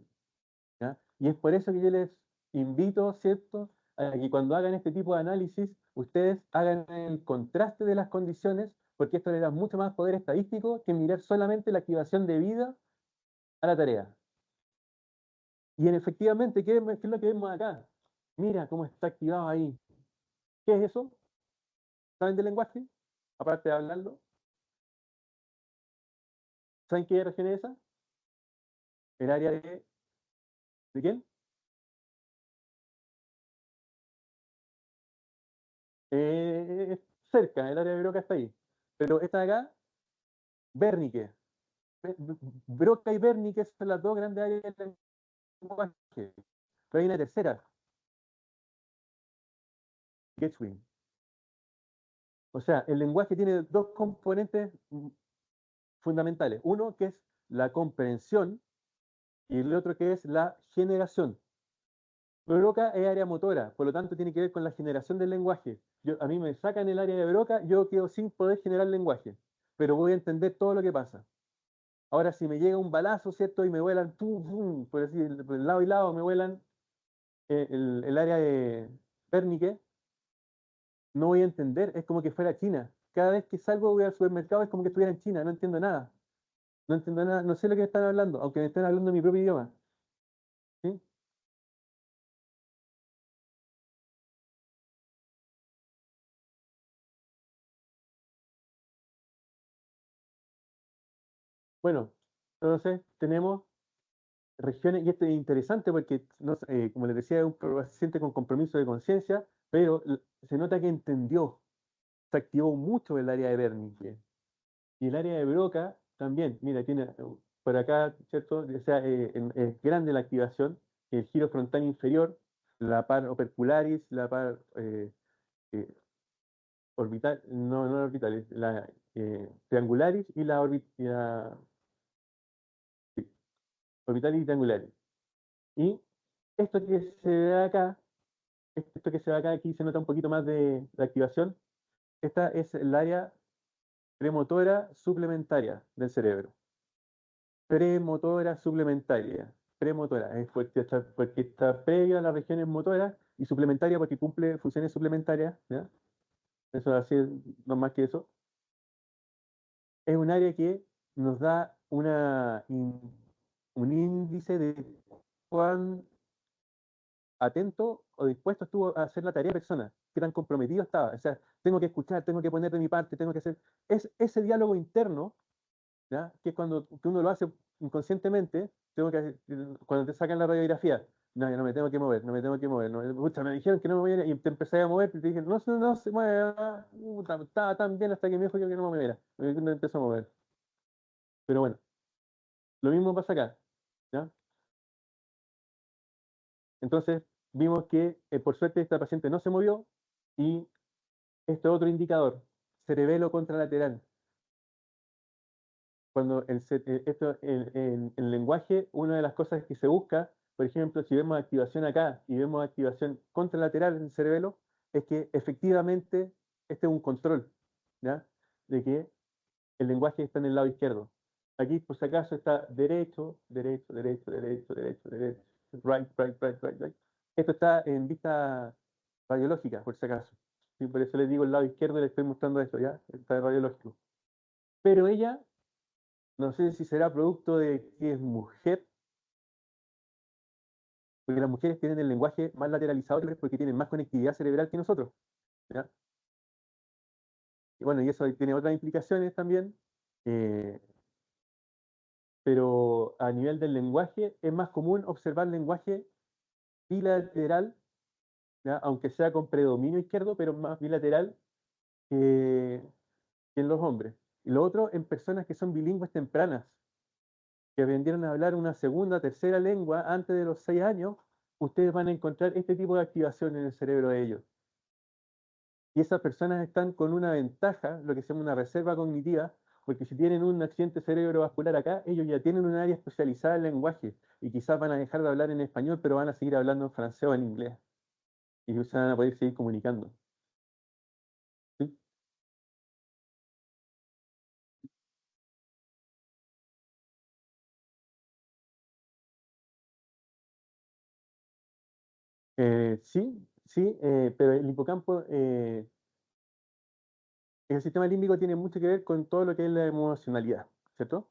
¿Ya? Y es por eso que yo les invito, ¿cierto? A que cuando hagan este tipo de análisis, ustedes hagan el contraste de las condiciones, porque esto le da mucho más poder estadístico que mirar solamente la activación debida a la tarea. Y efectivamente, ¿qué es lo que vemos acá? Mira cómo está activado ahí. ¿Qué es eso? ¿Saben del lenguaje? Aparte de hablarlo. ¿Saben qué región es esa? El área ¿de quién? Es cerca, el área de Broca está ahí. Pero esta de acá, Wernicke. Broca y Wernicke son las dos grandes áreas del lenguaje. Pero hay una tercera, Getchwin. O sea, el lenguaje tiene dos componentes fundamentales. Uno que es la comprensión y el otro que es la generación. Broca es área motora, por lo tanto tiene que ver con la generación del lenguaje. a mí me sacan el área de Broca, yo quedo sin poder generar lenguaje, pero voy a entender todo lo que pasa. Ahora, si me llega un balazo, ¿cierto? Y me vuelan, pum, pum, por así, por el lado y lado, me vuelan el área de Wernicke, no voy a entender, es como que fuera China. Cada vez que salgo voy al supermercado es como que estuviera en China, no entiendo nada. No entiendo nada, no sé lo que me están hablando, aunque me estén hablando mi propio idioma. ¿Sí? Bueno, entonces tenemos regiones, y esto es interesante porque, no sé, como les decía, es un paciente con compromiso de conciencia, pero se nota que entendió, se activó mucho el área de Wernicke. Y el área de Broca también, mira, tiene por acá, ¿cierto? O sea, es grande la activación, el giro frontal inferior, la par opercularis, la par eh, orbital, no orbitalis, la triangularis y la sí, orbitalis y triangularis. Y esto que se ve acá, esto que se ve acá, aquí se nota un poquito más de activación. Esta es el área premotora suplementaria del cerebro. Premotora suplementaria. Premotora, es porque está previa a las regiones motoras y suplementaria porque cumple funciones suplementarias, ¿ya? Eso así, no más que eso. Es un área que nos da un índice de cuán atento o dispuesto estuvo a hacer la tarea de persona, qué tan comprometido estaba. O sea, tengo que escuchar, tengo que poner de mi parte, tengo que hacer. Es ese diálogo interno, ¿ya? Que es cuando que uno lo hace inconscientemente, cuando te sacan la radiografía, no, ya no me tengo que mover, no me tengo que mover, no, pucha, me dijeron que no me moviera y te empecé a mover y te dije, no, no se mueve, estaba tan bien hasta que me dijo que no me moviera, me empezó a mover. Pero bueno, lo mismo pasa acá, ¿ya? Entonces, vimos que por suerte esta paciente no se movió y este otro indicador, cerebelo contralateral. Cuando esto en el lenguaje, una de las cosas que se busca, por ejemplo, si vemos activación acá y vemos activación contralateral en el cerebelo, es que efectivamente este es un control, ¿ya? De que el lenguaje está en el lado izquierdo. Aquí, por si acaso, está derecho, derecho, derecho, derecho, derecho, derecho, right, right, right, right, right. Esto está en vista radiológica, por si acaso. Sí, por eso les digo el lado izquierdo y les estoy mostrando esto, ¿ya? Está radiológico. Pero ella, no sé si será producto de que es mujer, porque las mujeres tienen el lenguaje más lateralizado porque tienen más conectividad cerebral que nosotros, ¿ya? Y bueno, y eso tiene otras implicaciones también, eh, pero a nivel del lenguaje es más común observar lenguaje bilateral, ¿ya? Aunque sea con predominio izquierdo, pero más bilateral que, que en los hombres. Y lo otro en personas que son bilingües tempranas, que aprendieron a hablar una segunda, tercera lengua antes de los 6 años, ustedes van a encontrar este tipo de activación en el cerebro de ellos. Y esas personas están con una ventaja, lo que se llama una reserva cognitiva, porque si tienen un accidente cerebrovascular acá, ellos ya tienen un área especializada en lenguaje y quizás van a dejar de hablar en español, pero van a seguir hablando en francés o en inglés y se van a poder seguir comunicando. ¿Sí? Sí, sí, pero el hipocampo, el sistema límbico tiene mucho que ver con todo lo que es la emocionalidad, ¿cierto?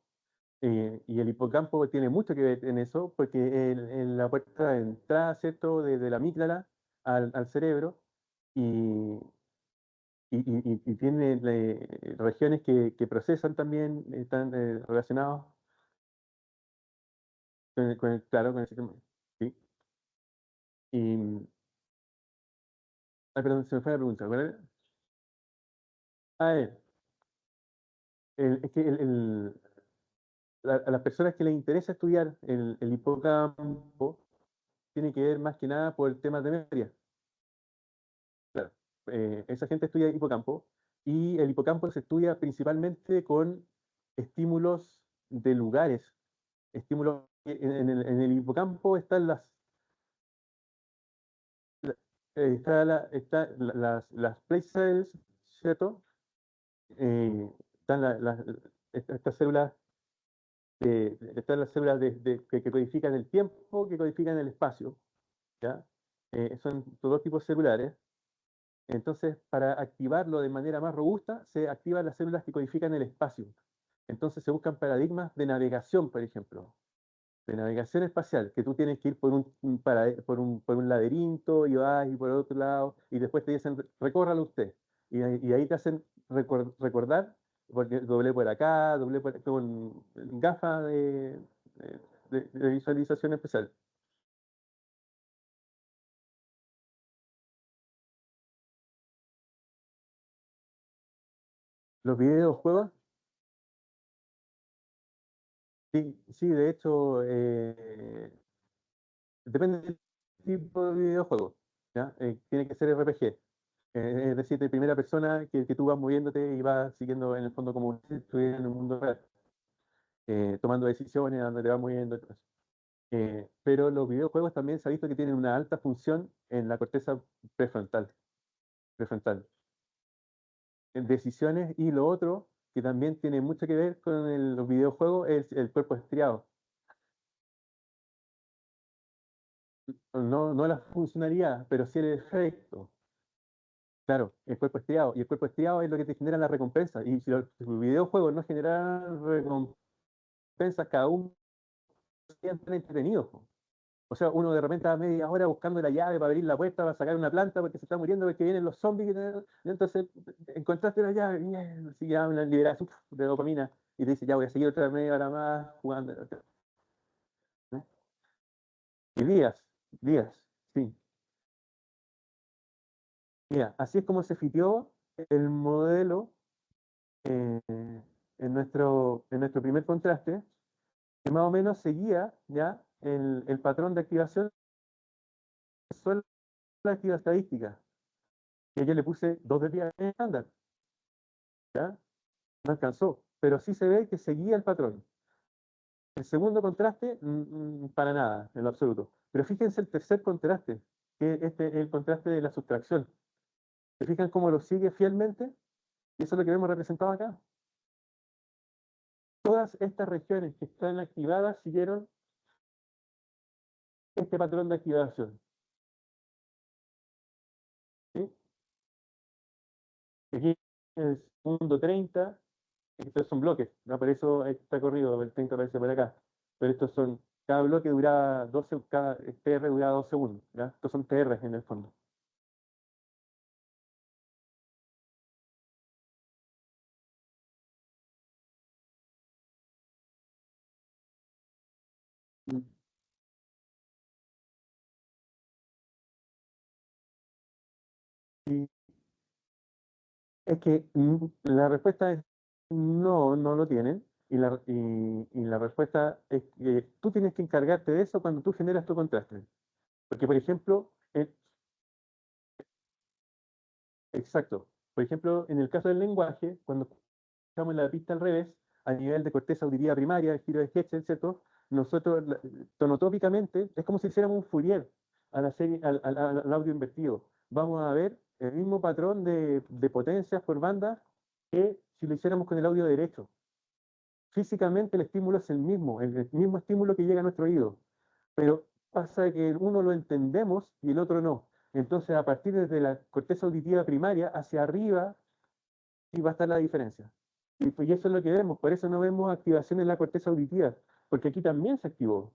Y el hipocampo tiene mucho que ver en eso, porque es la puerta de entrada, ¿cierto?, desde la amígdala al cerebro, y, y tiene regiones que procesan también, están relacionados claro, con el sistema. ¿Sí? Y, perdón, se me fue la pregunta. ¿Cuál era? Ah, es que a las personas que les interesa estudiar el hipocampo, tiene que ver más que nada por temas de memoria. Claro, esa gente estudia hipocampo y el hipocampo se estudia principalmente con estímulos de lugares. En el hipocampo están las place cells, ¿cierto? Están estas células, están las células que codifican el tiempo, que codifican el espacio, ¿ya? Son dos tipos celulares. Entonces, para activarlo de manera más robusta, se activan las células que codifican el espacio. Entonces se buscan paradigmas de navegación, por ejemplo, de navegación espacial, que tú tienes que ir por un laberinto y vas y por otro lado, y después te dicen, recórralo usted. Y ahí te hacen recordar, porque doble por acá, doble por con gafas de visualización especial. Los videojuegos, sí, sí, de hecho, depende del tipo de videojuego, ¿ya? Tiene que ser RPG. Es decir, de primera persona que tú vas moviéndote y vas siguiendo en el fondo como si estuvieras en un mundo real, tomando decisiones, donde te vas moviendo. Y todo eso. Pero los videojuegos también se ha visto que tienen una alta función en la corteza prefrontal, en decisiones. Y lo otro que también tiene mucho que ver con los videojuegos es el cuerpo estriado. No, no la funcionalidad, pero sí el efecto. Claro, el cuerpo estriado. Y el cuerpo estriado es lo que te genera la recompensa. Y si los videojuegos no generan recompensas, cada uno serían tan entretenidos, po. O sea, uno de repente a media hora buscando la llave para abrir la puerta, para sacar una planta porque se está muriendo, porque vienen los zombies. Y entonces encontraste la llave, y así ya una liberación de dopamina. Y te dice, ya voy a seguir otra media hora más jugando. ¿No? Y días, sí. Mira, así es como se fitió el modelo eh, en nuestro primer contraste, que más o menos seguía ya el patrón de activación, solo la actividad estadística, que yo le puse 2 de 10 en estándar, ¿ya? No alcanzó, pero sí se ve que seguía el patrón. El segundo contraste, para nada, en lo absoluto. Pero fíjense el tercer contraste, que este es el contraste de la sustracción. ¿Se fijan cómo lo sigue fielmente? Y eso es lo que vemos representado acá. Todas estas regiones que están activadas siguieron este patrón de activación. ¿Sí? Aquí el segundo 30, estos son bloques, ¿no? Por eso está corrido, el 30 aparece por acá. Pero estos son, cada bloque duraba 12, cada TR duraba 2 segundos, ¿ya? Estos son TR en el fondo. Mm. Y es que la respuesta es no, no lo tienen. Y la respuesta es que tú tienes que encargarte de eso cuando tú generas tu contraste. Porque, por ejemplo, exacto. Por ejemplo, en el caso del lenguaje, cuando escuchamos la pista al revés, a nivel de corteza auditiva primaria, el giro de Hertzsprung, ¿cierto? Nosotros, tonotópicamente, es como si hiciéramos un Fourier a la serie, al audio invertido. Vamos a ver el mismo patrón de potencias por banda que si lo hiciéramos con el audio derecho. Físicamente el estímulo es el mismo estímulo que llega a nuestro oído, pero pasa que uno lo entendemos y el otro no. Entonces, a partir de la corteza auditiva primaria hacia arriba, sí va a estar la diferencia. Y pues eso es lo que vemos, por eso no vemos activación en la corteza auditiva, porque aquí también se activó.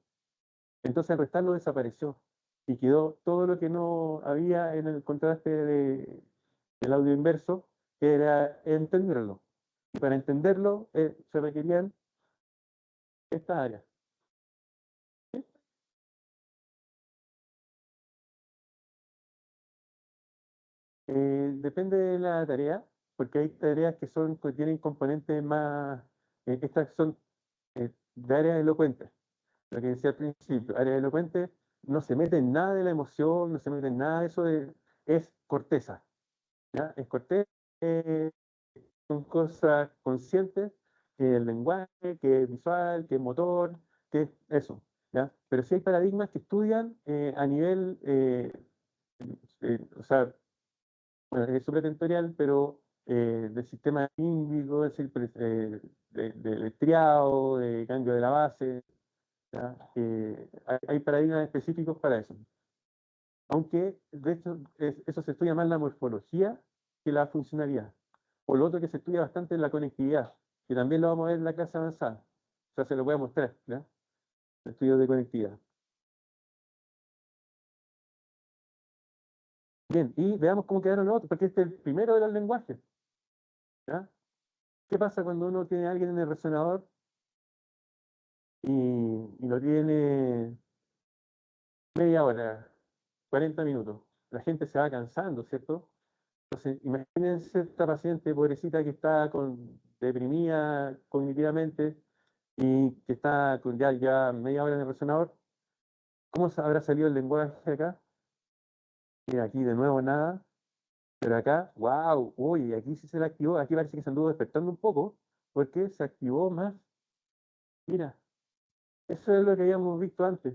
Entonces, al restarlo desapareció y quedó todo lo que no había en el contraste del audio inverso, que era entenderlo. Y para entenderlo se requerían estas áreas. Depende de la tarea, porque hay tareas que tienen componentes más, estas son de área elocuente, lo que decía al principio, área elocuente no se mete en nada de la emoción, no se mete en nada de eso, es corteza, ¿ya? Es corteza, eh, son cosas conscientes, que el lenguaje, que es visual, que es motor, que es eso, ¿ya? Pero sí hay paradigmas que estudian a nivel O sea, bueno, es supratentorial, pero del sistema límbico, es decir, de letriado, de cambio de la base, ¿ya? Hay paradigmas específicos para eso. Aunque, de hecho, eso se estudia más la morfología que la funcionalidad. Por lo otro que se estudia bastante es la conectividad, que también lo vamos a ver en la clase avanzada. O sea, se lo voy a mostrar, ¿ya? Estudios de conectividad. Bien, y veamos cómo quedaron los otros, porque este es el primero de los lenguajes, ¿ya? ¿Qué pasa cuando uno tiene a alguien en el resonador y lo tiene media hora, 40 minutos? La gente se va cansando, ¿cierto? Entonces, imagínense esta paciente pobrecita que está deprimida cognitivamente y que está con ya media hora en el resonador. ¿Cómo habrá salido el lenguaje acá? Mira, aquí de nuevo nada, pero acá, wow, uy, aquí sí se le activó, aquí parece que se anduvo despertando un poco, porque se activó más. Mira, eso es lo que habíamos visto antes.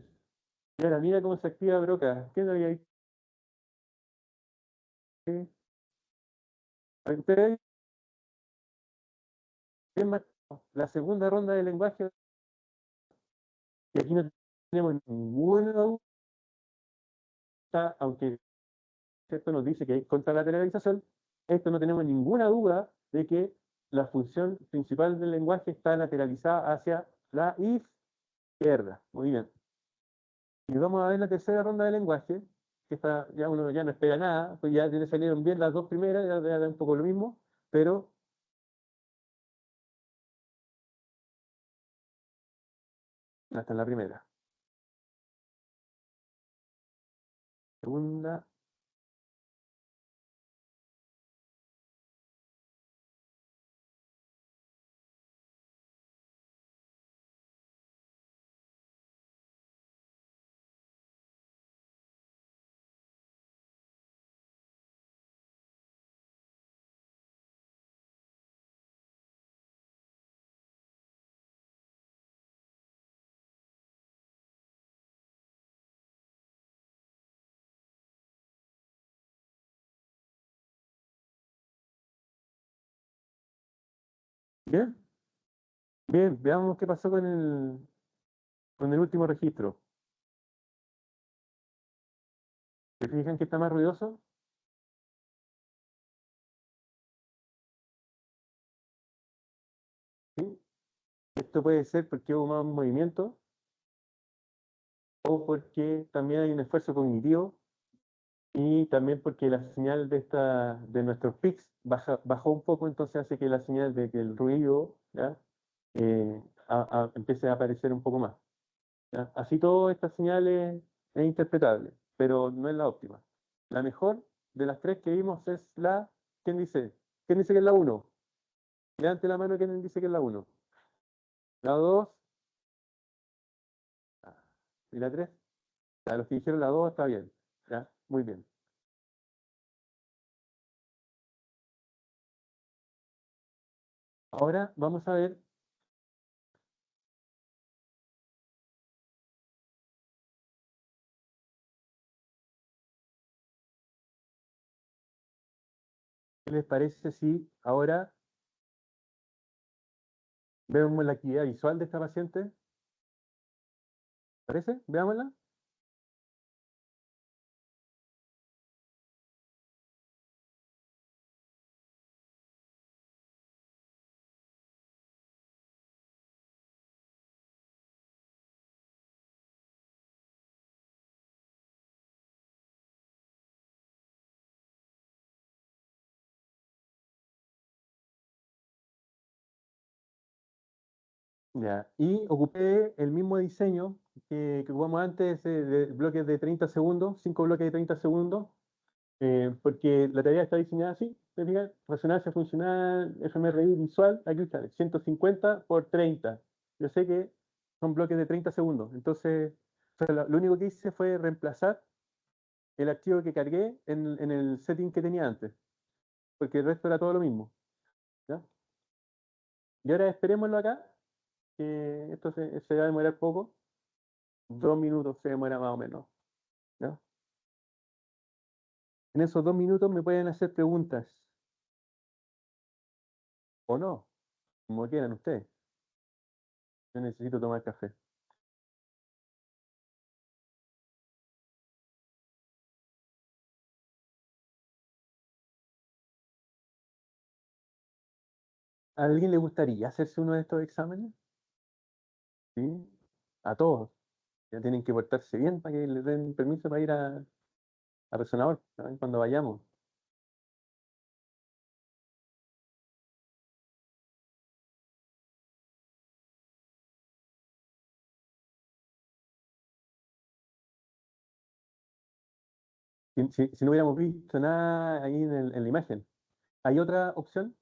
Y ahora, mira cómo se activa Broca. ¿Qué no había visto? Ustedes ven más la segunda ronda de lenguaje, y aquí no tenemos ninguna duda, aunque esto nos dice que hay contralateralización, esto no tenemos ninguna duda de que la función principal del lenguaje está lateralizada hacia la izquierda. Muy bien. Y vamos a ver la tercera ronda de lenguaje, que está, ya uno ya no espera nada, pues ya le salieron bien las dos primeras, ya da un poco lo mismo, pero hasta en la primera. Segunda, bien, bien, veamos qué pasó con el último registro. ¿Se fijan que está más ruidoso? ¿Sí? Esto puede ser porque hubo más movimiento o porque también hay un esfuerzo cognitivo y también porque la señal de nuestros pics bajó un poco, entonces hace que la señal de que el ruido, ¿ya? Empiece a aparecer un poco más, ¿ya? Así todas estas señales es interpretable, pero no es la óptima. La mejor de las tres que vimos es ¿quién dice? ¿Quién dice que es la uno? Levante la mano quien dice que es la uno. La 2 y la 3. A los que dijeron la 2 está bien, ¿ya? Muy bien. Ahora vamos a ver qué les parece si ahora vemos la actividad visual de esta paciente. ¿Parece? Veámosla. Ya. Y ocupé el mismo diseño que ocupamos antes, de bloques de 30 segundos, 5 bloques de 30 segundos, porque la tarea está diseñada así. ¿Se fijan? Resonancia funcional, fMRI visual, aquí está, 150 por 30. Yo sé que son bloques de 30 segundos, entonces o sea, lo único que hice fue reemplazar el archivo que cargué en el setting que tenía antes, porque el resto era todo lo mismo. ¿Ya? Y ahora esperémoslo acá, que esto se va a demorar poco, 2 minutos se demora más o menos. ¿Ya? En esos 2 minutos me pueden hacer preguntas, o no, como quieran ustedes. Yo necesito tomar café. ¿A alguien le gustaría hacerse uno de estos exámenes? ¿Sí? A todos. Ya tienen que portarse bien para que les den permiso para ir a Resonador, ¿saben? Cuando vayamos. Si no hubiéramos visto nada ahí en la imagen. Hay otra opción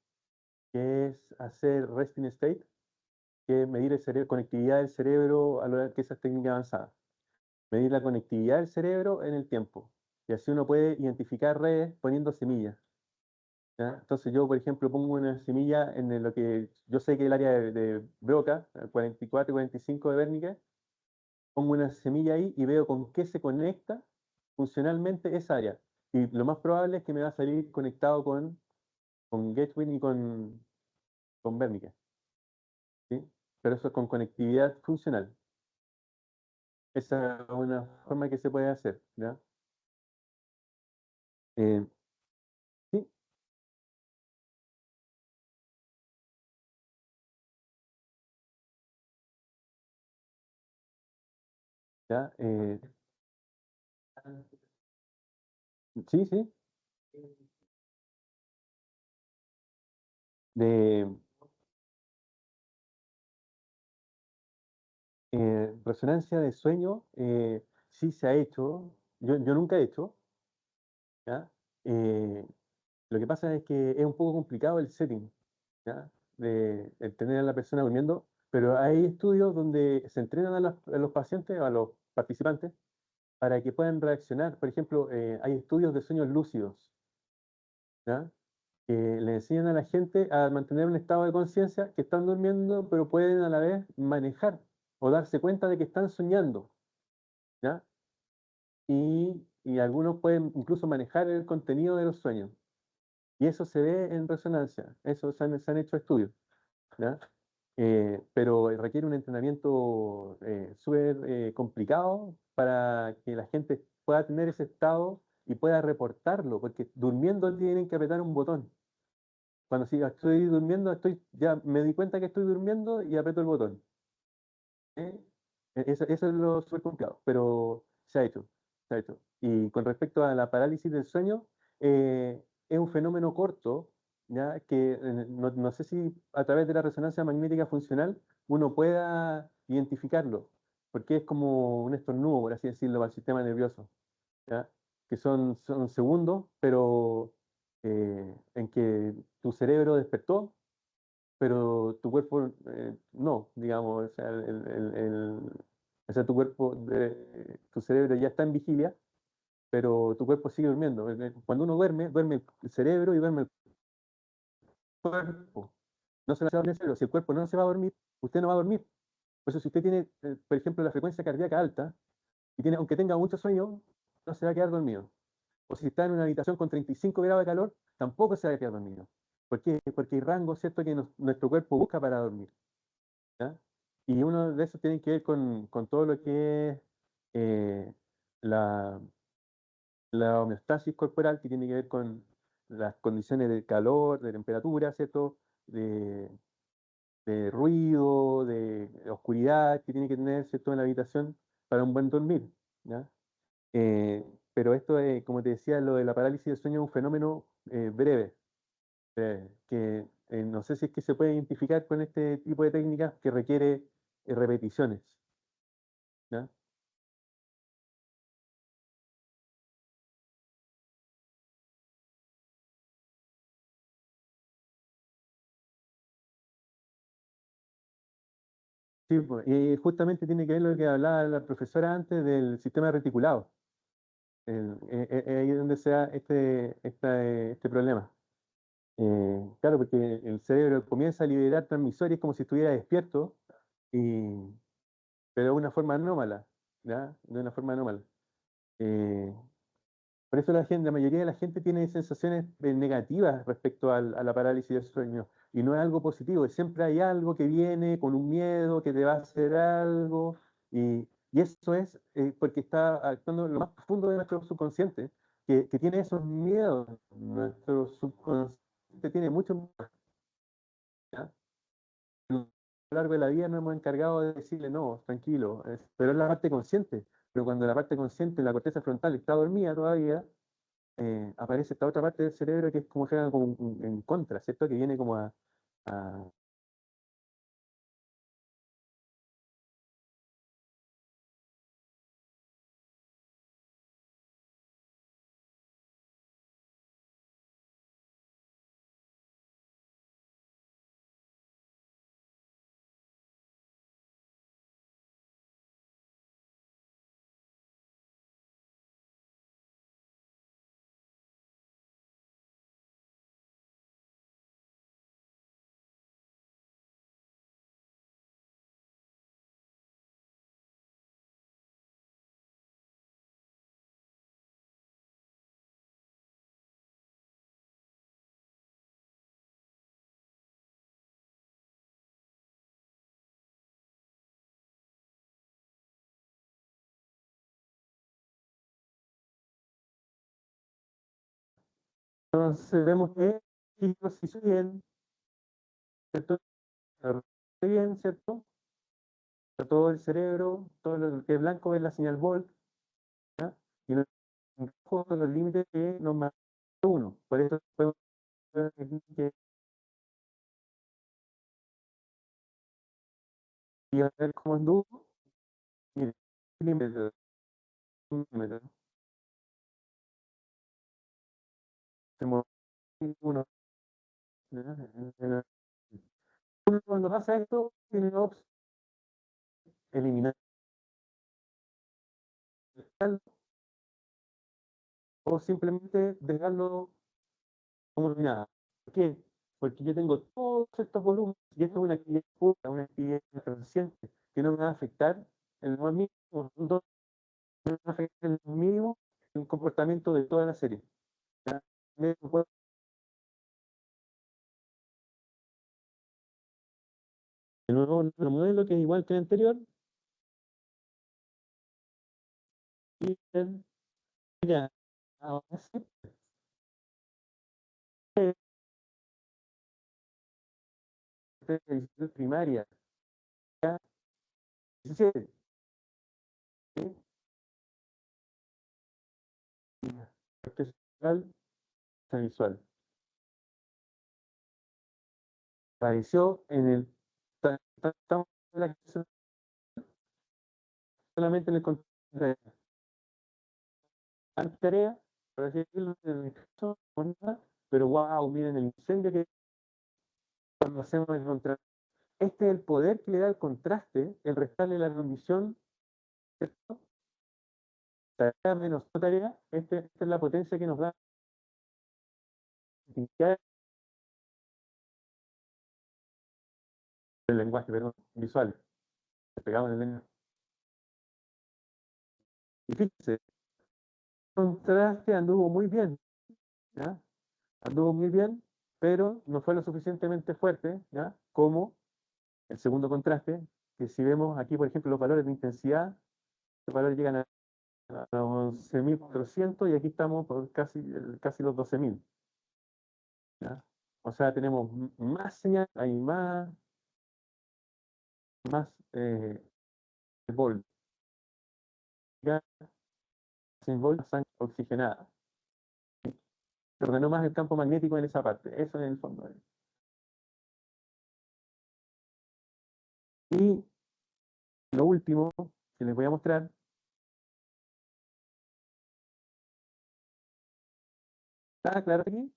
que es hacer resting state, que es medir conectividad del cerebro a lo largo de esas técnicas avanzadas. Medir la conectividad del cerebro en el tiempo. Y así uno puede identificar redes poniendo semillas. ¿Ya? Entonces yo, por ejemplo, pongo una semilla en lo que yo sé que el área de Broca, 44 y 45 de Wernicke, pongo una semilla ahí y veo con qué se conecta funcionalmente esa área. Y lo más probable es que me va a salir conectado con Gateway y con Wernicke, ¿sí? Pero eso es con conectividad funcional. Esa es una forma que se puede hacer, ¿ya? Eh, sí, ¿ya? Sí, sí. De resonancia de sueño, sí se ha hecho. Yo nunca he hecho, ¿ya? Eh, lo que pasa es que es un poco complicado el setting, ¿ya? De tener a la persona durmiendo, pero hay estudios donde se entrenan a los pacientes, a los participantes, para que puedan reaccionar. Por ejemplo, hay estudios de sueños lúcidos, ¿ya? Que le enseñan a la gente a mantener un estado de conciencia que están durmiendo, pero pueden a la vez manejar o darse cuenta de que están soñando, ¿ya? Y algunos pueden incluso manejar el contenido de los sueños. Y eso se ve en resonancia, eso se han hecho estudios, ¿ya? Pero requiere un entrenamiento súper complicado para que la gente pueda tener ese estado y pueda reportarlo, porque durmiendo tienen que apretar un botón. Cuando si estoy durmiendo, ya me di cuenta que estoy durmiendo y aprieto el botón. ¿Eh? Eso es lo súper complicado, pero se ha hecho, se ha hecho. Y con respecto a la parálisis del sueño, es un fenómeno corto, ¿ya? Que no sé si a través de la resonancia magnética funcional uno pueda identificarlo, porque es como un estornudo, por así decirlo, para el sistema nervioso, ¿ya? Que son segundos, pero en que tu cerebro despertó pero tu cuerpo no, digamos, o sea, o sea, tu cerebro ya está en vigilia, pero tu cuerpo sigue durmiendo. Cuando uno duerme, duerme el cerebro y duerme el cuerpo. No se va a dormir el cerebro. Si el cuerpo no se va a dormir, usted no va a dormir. Por eso, si usted tiene, por ejemplo, la frecuencia cardíaca alta, aunque tenga mucho sueño, no se va a quedar dormido. O si está en una habitación con 35 grados de calor, tampoco se va a quedar dormido. ¿Por qué? Porque hay rangos, ¿cierto?, que nuestro cuerpo busca para dormir. ¿Ya? Y uno de esos tiene que ver con todo lo que es eh, la, la homeostasis corporal, que tiene que ver con las condiciones de calor, de temperatura, ¿cierto? De, de ruido, de oscuridad que tiene que tener, ¿cierto?, en la habitación para un buen dormir, ¿ya? Eh, pero esto, como te decía, lo de la parálisis del sueño es un fenómeno breve, que no sé si es que se puede identificar con este tipo de técnicas que requiere repeticiones, ¿ya? Sí, pues, y justamente tiene que ver lo que hablaba la profesora antes del sistema reticulado. Ahí es donde se da este problema. Claro, porque el cerebro comienza a liberar transmisores como si estuviera despierto, y, pero de una forma anómala, ¿ya? De una forma anómala. Eh, Por eso la mayoría de la gente tiene sensaciones negativas respecto a la parálisis del sueño. Y no es algo positivo, siempre hay algo que viene con un miedo, que te va a hacer algo. Y eso es porque está actuando en lo más profundo de nuestro subconsciente, que tiene esos miedos. Nuestro subconsciente tiene muchos miedos. ¿Ya? A lo largo de la vida nos hemos encargado de decirle, no, tranquilo, pero es la parte consciente. Pero cuando la parte consciente, la corteza frontal, está dormida todavía, aparece esta otra parte del cerebro que es como, juega como en contra, ¿cierto? Que viene como a- entonces vemos que si hizo bien, ¿cierto? Bien, ¿cierto? Todo el cerebro, todo lo que es blanco es la señal Volt, ¿ya? Y los límites que nos marca uno. Por eso podemos ver que y a ver cómo anduvo, mire, milímetros, milímetros, se movió uno, ¿ya? Uno cuando pasa esto, tiene opción de eliminar o simplemente dejarlo como si nada. ¿Por qué? Porque yo tengo todos estos volúmenes y esto es una actividad pura, una actividad consciente que no me va a afectar en lo más mínimo, no me va a afectar en lo mínimo el comportamiento de toda la serie. ¿Ya? De nuevo, nuestro modelo que es igual que el anterior, y mira, ahora sí, primaria, ya, 17, ¿sí? Corteza visual. Apareció en el, estamos en la solamente en el contexto de la tarea, por así decirlo, en el caso, pero wow, miren el incendio que cuando hacemos el contraste. Este es el poder que le da el contraste, el restarle la condición, ¿cierto? Tarea menos no tarea, esta es la potencia que nos da el lenguaje, perdón, visual, pegado en el lenguaje. Y fíjense, el contraste anduvo muy bien, ¿ya? Anduvo muy bien, pero no fue lo suficientemente fuerte, ¿ya? Como el segundo contraste, que si vemos aquí, por ejemplo, los valores de intensidad, los valores llegan a 11.400 y aquí estamos por casi los 12.000, ¿ya? O sea, tenemos más señal, hay más volt, ¿ya? Sin volt, sangre oxigenada. Se ordenó más el campo magnético en esa parte, eso en el fondo. Y lo último que les voy a mostrar, está claro aquí,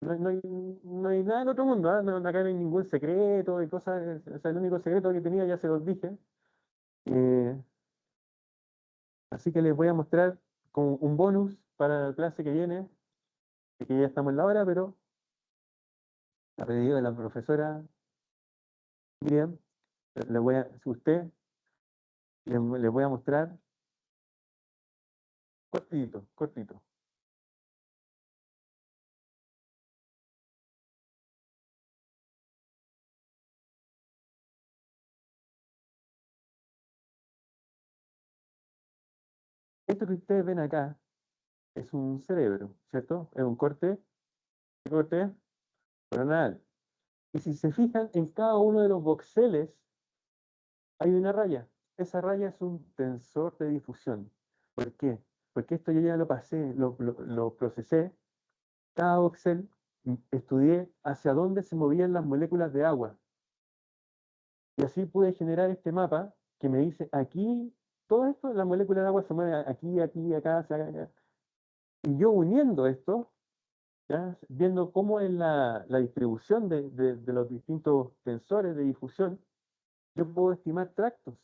no hay nada en otro mundo, ¿ah? Acá no hay ningún secreto y cosas, o sea, el único secreto que tenía ya se los dije. Eh, Así que les voy a mostrar con un bonus para la clase que viene, que ya estamos en la hora, pero a pedido de la profesora Miriam, si usted les voy a mostrar Cortito, cortito. Esto que ustedes ven acá es un cerebro, ¿cierto? Es un corte coronal. Y si se fijan, en cada uno de los voxeles hay una raya. Esa raya es un tensor de difusión. ¿Por qué? Porque esto yo ya lo pasé, lo procesé. Cada voxel estudié hacia dónde se movían las moléculas de agua. Y así pude generar este mapa que me dice aquí, todo esto, las moléculas de agua se mueven aquí, aquí, acá, acá. Y yo uniendo esto, ¿ya? Viendo cómo es la distribución de los distintos tensores de difusión, yo puedo estimar tractos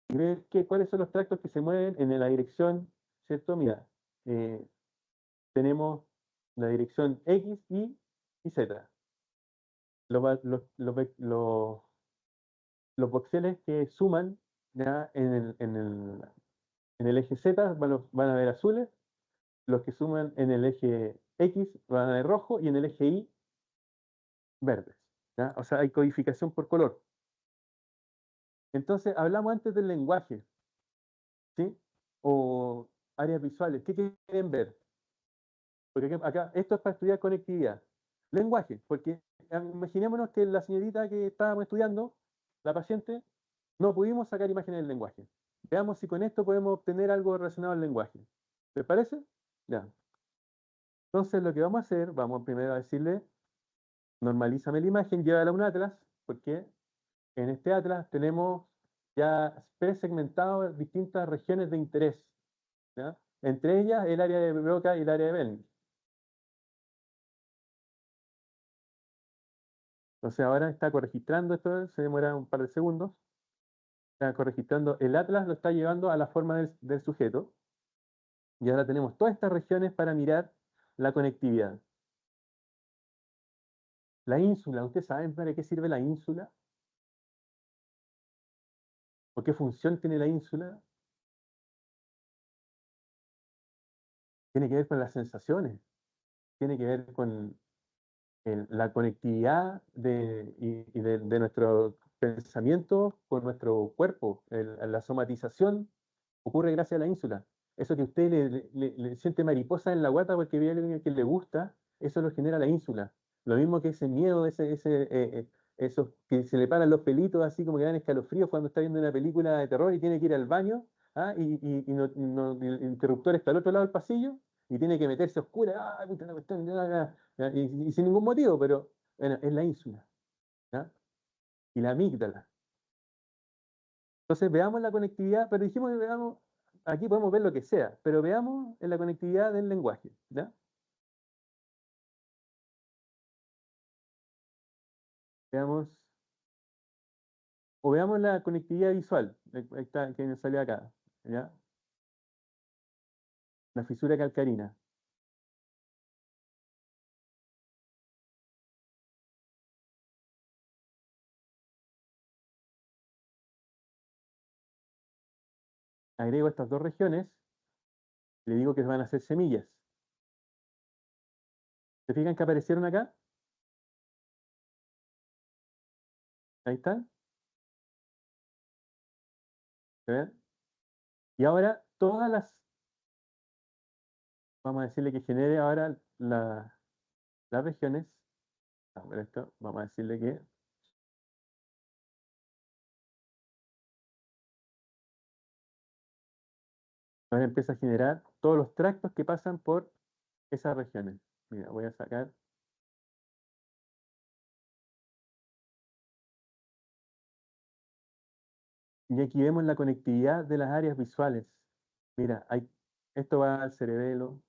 y ver cuáles son los tractos que se mueven en la dirección, ¿cierto? Mira, eh, tenemos la dirección X, y Z. Los, va- los voxeles que suman, ¿ya? En el eje Z van a ver azules, los que suman en el eje X van a ver rojo y en el eje Y verdes. ¿Ya? O sea, hay codificación por color. Entonces, hablamos antes del lenguaje, ¿sí? O áreas visuales. ¿Qué quieren ver? Porque acá, esto es para estudiar conectividad. Lenguaje, porque imaginémonos que la señorita que estábamos estudiando, la paciente, no pudimos sacar imágenes del lenguaje. Veamos si con esto podemos obtener algo relacionado al lenguaje. ¿Les parece? Ya. Entonces, lo que vamos a hacer, vamos primero a decirle, normalízame la imagen, llévala a un atlas, porque en este atlas tenemos ya presegmentado distintas regiones de interés, ¿ya? Entre ellas el área de Broca y el área de Bell. Entonces ahora está corregistrando esto, se demora un par de segundos, está corregistrando el atlas, lo está llevando a la forma del sujeto, y ahora tenemos todas estas regiones para mirar la conectividad. La ínsula, ¿ustedes saben para qué sirve la ínsula? ¿O qué función tiene la ínsula? Tiene que ver con las sensaciones, tiene que ver con la conectividad de nuestro pensamiento con nuestro cuerpo. La somatización ocurre gracias a la ínsula. Eso que usted le siente mariposa en la guata porque ve a alguien que le gusta, eso lo genera la ínsula. Lo mismo que ese miedo, esos que se le paran los pelitos así como que dan escalofríos cuando está viendo una película de terror y tiene que ir al baño, ¿ah? El interruptor está al otro lado del pasillo y tiene que meterse a oscura, ¡ah, puta la cuestión! ¿Ya? Y sin ningún motivo, pero bueno, es la ínsula, ¿ya? Y la amígdala. Entonces veamos la conectividad, pero dijimos que veamos, aquí podemos ver lo que sea, pero veamos en la conectividad del lenguaje, ¿ya? Veamos, o veamos la conectividad visual, ahí está, que nos salió acá, ¿ya? La fisura calcarina. Agrego estas dos regiones, le digo que van a ser semillas. ¿Se fijan que aparecieron acá? Ahí están, ¿se ven? Y ahora todas vamos a decirle que genere ahora las regiones. A ver esto, vamos a decirle que ahora empieza a generar todos los tractos que pasan por esas regiones. Mira, voy a sacar. Y aquí vemos la conectividad de las áreas visuales. Mira, esto va al cerebelo.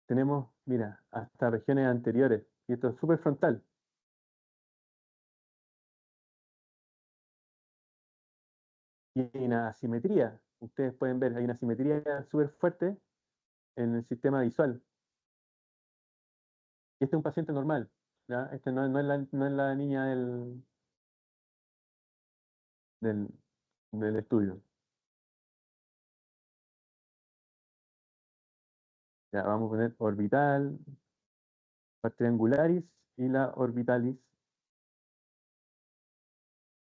Tenemos, mira, hasta regiones anteriores. Y esto es súper frontal. Y hay una asimetría. Ustedes pueden ver, hay una asimetría súper fuerte en el sistema visual. Y este es un paciente normal, ¿ya? Este no es la niña del, del estudio. Ya, vamos a poner orbital, la triangularis y la orbitalis.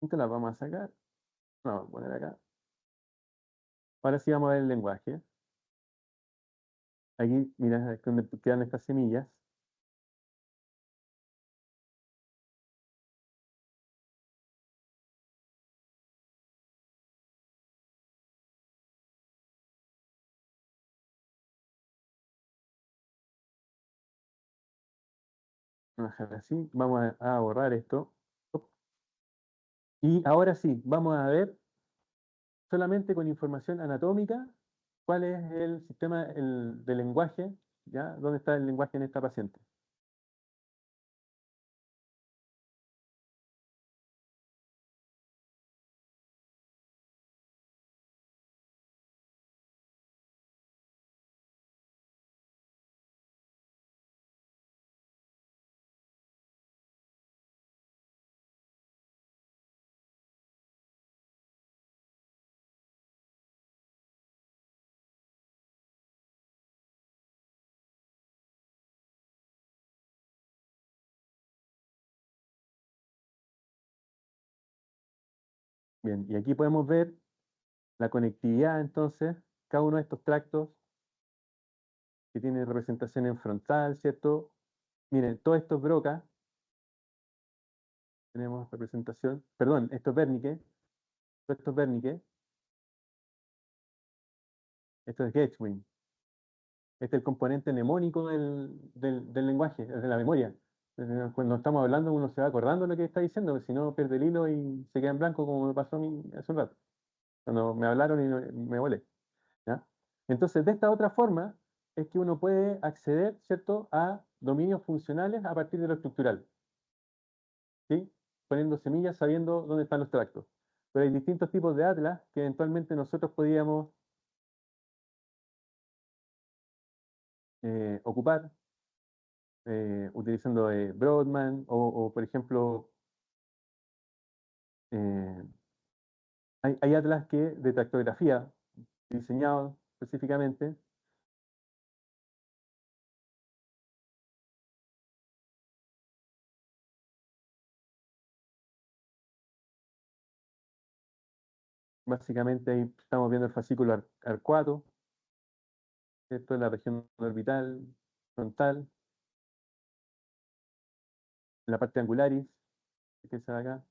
Esto la vamos a sacar. No, vamos a poner acá. Ahora sí vamos a ver el lenguaje. Aquí, mira, es donde quedan estas semillas. Vamos a dejar así. Vamos a borrar esto. Y ahora sí, vamos a ver solamente con información anatómica cuál es el sistema del lenguaje, ¿ya? ¿Dónde está el lenguaje en esta paciente? Bien, y aquí podemos ver la conectividad entonces, cada uno de estos tractos que tiene representación en frontal, ¿cierto? Miren, todo esto es Broca, tenemos representación, perdón, esto es Wernicke, todo esto es Wernicke, esto es Geschwin. Este es el componente mnemónico del lenguaje, de la memoria. Cuando estamos hablando uno se va acordando de lo que está diciendo, porque si no pierde el hilo y se queda en blanco como me pasó a mí hace un rato, cuando me hablaron y me volé. ¿Ya? Entonces, de esta otra forma es que uno puede acceder, ¿cierto?, a dominios funcionales a partir de lo estructural, ¿sí? Poniendo semillas sabiendo dónde están los tractos. Pero hay distintos tipos de atlas que eventualmente nosotros podíamos ocupar utilizando Broadman o, por ejemplo, eh, hay atlas que de tractografía diseñados específicamente. Básicamente ahí estamos viendo el fascículo arcuato, esto es la región orbital, frontal, la parte angularis, que es esa de acá,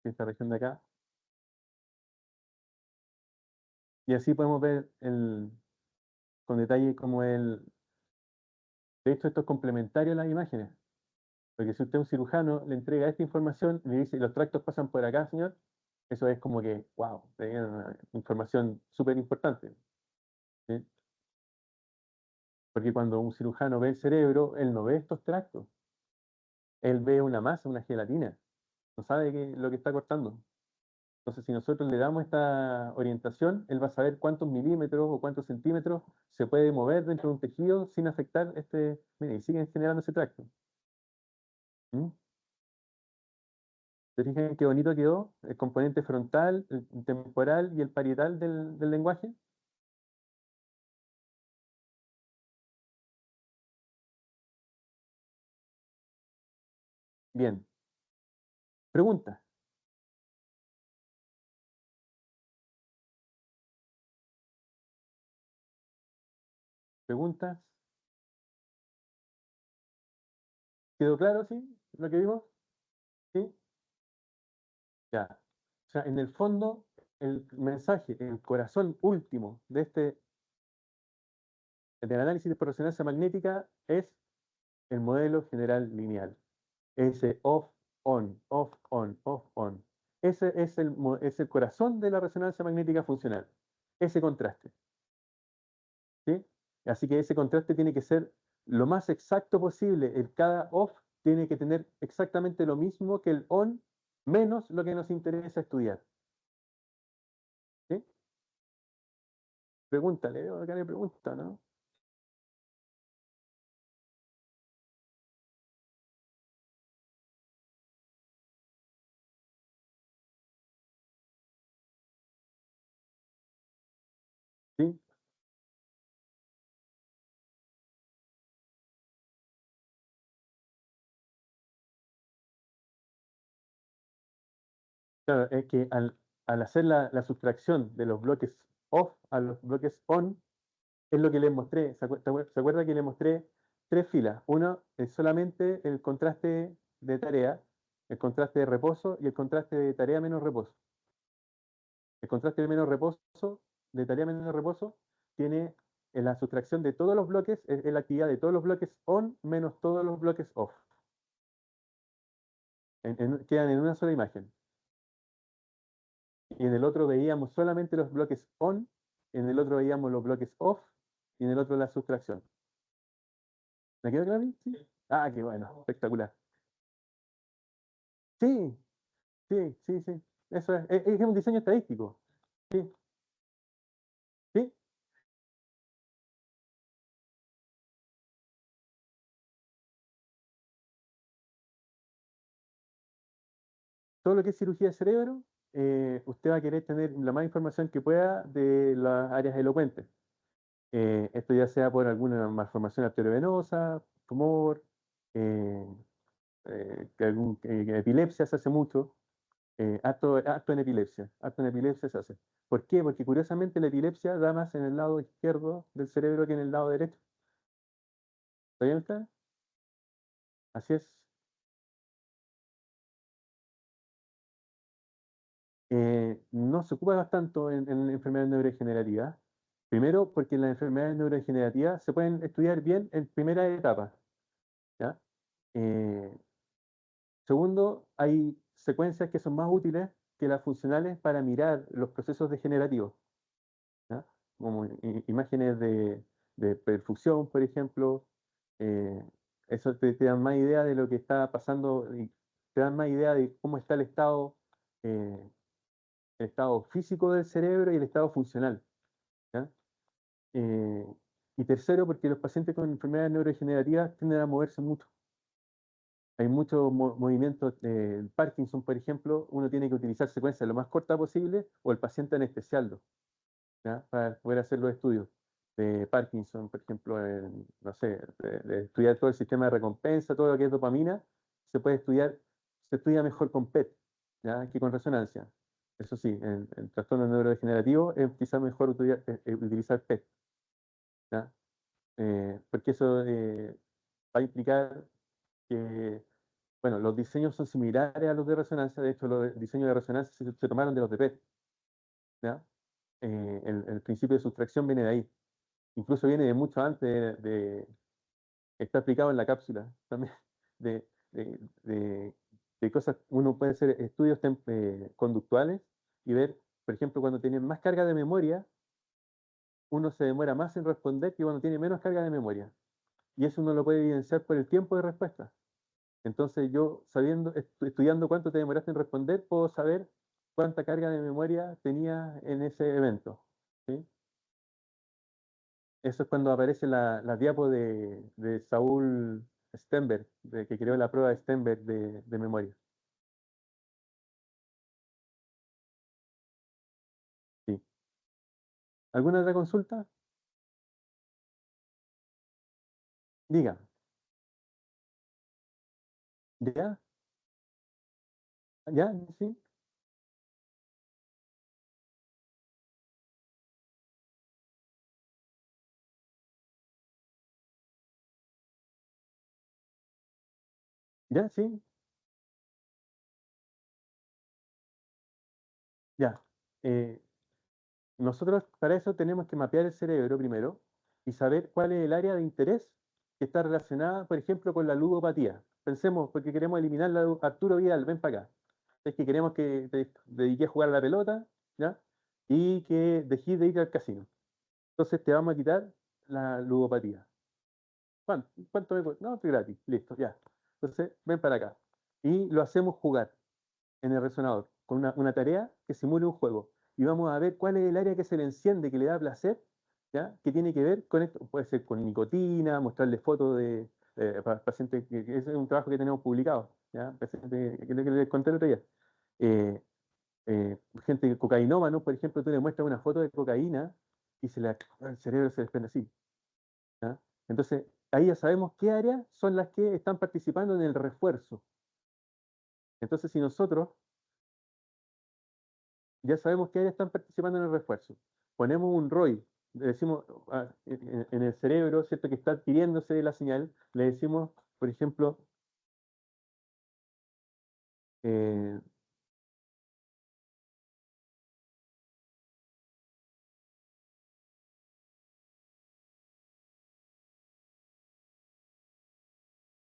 que es esta región de acá. Y así podemos ver con detalle cómo de hecho esto es complementario a las imágenes, porque si usted es un cirujano, le entrega esta información y le dice, los tractos pasan por acá, señor, eso es como que, wow, una información súper importante, ¿sí? Porque cuando un cirujano ve el cerebro, él no ve estos tractos, él ve una masa, una gelatina, no sabe lo que está cortando. Entonces, si nosotros le damos esta orientación, él va a saber cuántos milímetros o cuántos centímetros se puede mover dentro de un tejido sin afectar mira, y siguen generando ese tracto. ¿Mm? ¿Se fijan qué bonito quedó? El componente frontal, el temporal y el parietal del lenguaje. Bien. Pregunta. ¿Preguntas? ¿Quedó claro, sí? ¿Lo que vimos? ¿Sí? Ya. O sea, en el fondo, el mensaje, el corazón último del análisis de por resonancia magnética es el modelo general lineal. Ese off-on, off-on, off-on. Ese es el corazón de la resonancia magnética funcional. Ese contraste. ¿Sí? Así que ese contraste tiene que ser lo más exacto posible. Cada off tiene que tener exactamente lo mismo que el on, menos lo que nos interesa estudiar. ¿Sí? Pregúntale, acá le pregunta, ¿no? Claro, es que al hacer la sustracción de los bloques off a los bloques on, es lo que les mostré. ¿Se acuerda que les mostré tres filas? Uno es solamente el contraste de tarea, el contraste de reposo y el contraste de tarea menos reposo. El contraste de menos reposo, de tarea menos reposo, tiene en la sustracción de todos los bloques, es la actividad de todos los bloques on menos todos los bloques off. Quedan en una sola imagen. Y en el otro veíamos solamente los bloques on, en el otro veíamos los bloques off, y en el otro la sustracción. ¿Me quedó claro? Sí. Ah, qué bueno, espectacular. Sí, sí, sí, sí. Eso es un diseño estadístico. Sí, sí. Todo lo que es cirugía de cerebro, usted va a querer tener la más información que pueda de las áreas elocuentes. Esto ya sea por alguna malformación arteriovenosa, tumor, eh, epilepsia se hace mucho, harto en epilepsia se hace. ¿Por qué? Porque curiosamente la epilepsia da más en el lado izquierdo del cerebro que en el lado derecho. ¿Está bien usted? Así es. No se ocupa tanto en enfermedades neurodegenerativas. Primero, porque las enfermedades neurodegenerativas se pueden estudiar bien en primera etapa, ¿ya? Eh, Segundo, hay secuencias que son más útiles que las funcionales para mirar los procesos degenerativos, ¿ya? Como imágenes de perfusión, por ejemplo. eh, Eso te dan más idea de lo que está pasando y te dan más idea de cómo está eh, el estado físico del cerebro y el estado funcional, ¿ya? Eh, y tercero, porque los pacientes con enfermedades neurodegenerativas tienden a moverse mucho. Hay muchos movimientos de Parkinson, por ejemplo, uno tiene que utilizar secuencias lo más corta posible o el paciente anestesiarlo, ¿ya? Para poder hacer los estudios de Parkinson, por ejemplo, no sé, de estudiar todo el sistema de recompensa, todo lo que es dopamina, se puede estudiar, se estudia mejor con PET, ¿ya? Que con resonancia. Eso sí, en trastornos neurodegenerativos es quizás mejor utilizar PET, ¿ya? Porque eso va a implicar que, bueno, los diseños son similares a los de resonancia. De hecho, los diseños de resonancia se tomaron de los de PET, ¿ya? El principio de sustracción viene de ahí. Incluso viene de mucho antes está aplicado en la cápsula también, de, de, de- de cosas. Uno puede hacer estudios conductuales y ver, por ejemplo, cuando tienen más carga de memoria, uno se demora más en responder que cuando tiene menos carga de memoria. Y eso uno lo puede evidenciar por el tiempo de respuesta. Entonces yo, estudiando cuánto te demoraste en responder, puedo saber cuánta carga de memoria tenía en ese evento, ¿sí? Eso es cuando aparece la diapo de Saúl Stenberg, que creó la prueba de Stenberg de memoria. Sí. ¿Alguna otra consulta? Diga. ¿Ya? ¿Ya? ¿Sí? ¿Ya? ¿Sí? Ya. Eh, Nosotros para eso tenemos que mapear el cerebro primero y saber cuál es el área de interés que está relacionada, por ejemplo, con la ludopatía. Pensemos, porque queremos eliminar Arturo Vidal, ven para acá. Es que queremos que te dediques a jugar a la pelota, ¿ya? Y que dejes de ir al casino. Entonces te vamos a quitar la ludopatía. ¿Cuánto me cuesta? No, es gratis, listo, ya. Entonces, ven para acá. Y lo hacemos jugar en el resonador, con una tarea que simule un juego. Y vamos a ver cuál es el área que se le enciende, que le da placer, ¿ya? Que tiene que ver con esto. Puede ser con nicotina, mostrarle fotos de pacientes, que ese es un trabajo que tenemos publicado, ¿ya? Pacientes que les conté el otro día. Eh, Gente cocainómano, por ejemplo, tú le muestras una foto de cocaína y el cerebro se desprende así, ¿ya? Entonces, ahí ya sabemos qué áreas son las que están participando en el refuerzo. Entonces, si nosotros ya sabemos que áreas están participando en el refuerzo. Ponemos un ROI, le decimos en el cerebro, ¿cierto? Que está adquiriéndose la señal, le decimos, por ejemplo, eh,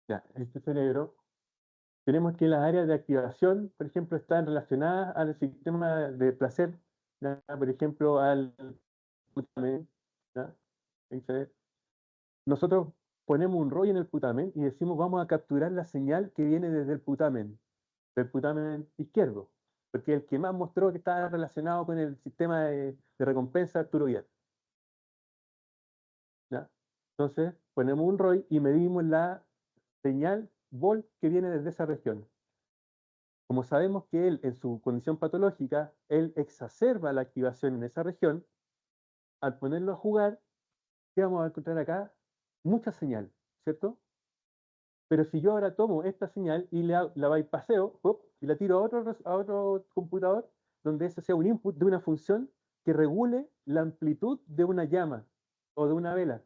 ya, este cerebro, tenemos que las áreas de activación, por ejemplo, están relacionadas al sistema de placer, ¿ya? Por ejemplo, al putamen, ¿ya? Entonces, nosotros ponemos un ROI en el putamen y decimos vamos a capturar la señal que viene desde el putamen izquierdo, porque el que más mostró que estaba relacionado con el sistema de recompensa Arturo Vidal, ¿ya? Entonces, ponemos un ROI y medimos la señal Volt que viene desde esa región. Como sabemos que él, en su condición patológica, él exacerba la activación en esa región, al ponerlo a jugar, ¿qué vamos a encontrar acá? Mucha señal, ¿cierto? Pero si yo ahora tomo esta señal y la bypaseo, ¡pop!, y la tiro a otro computador, donde ese sea un input de una función que regule la amplitud de una llama o de una vela.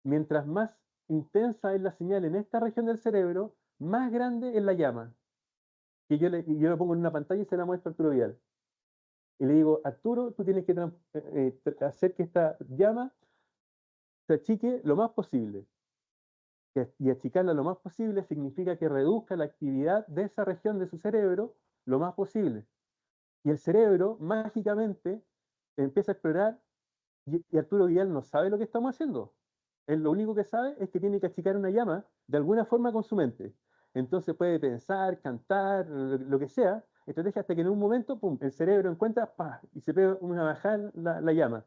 Mientras más intensa es la señal en esta región del cerebro, más grande es la llama. Y yo lo pongo en una pantalla y se la muestro a Arturo Vidal. Y le digo, Arturo, tú tienes que hacer que esta llama se achique lo más posible. Y achicarla lo más posible significa que reduzca la actividad de esa región de su cerebro lo más posible. Y el cerebro mágicamente empieza a explorar y Arturo Vidal no sabe lo que estamos haciendo. Él lo único que sabe es que tiene que achicar una llama de alguna forma con su mente. Entonces puede pensar, cantar, lo que sea, estrategia hasta que en un momento, pum, el cerebro encuentra, ¡pah!, y se pega una bajada la llama.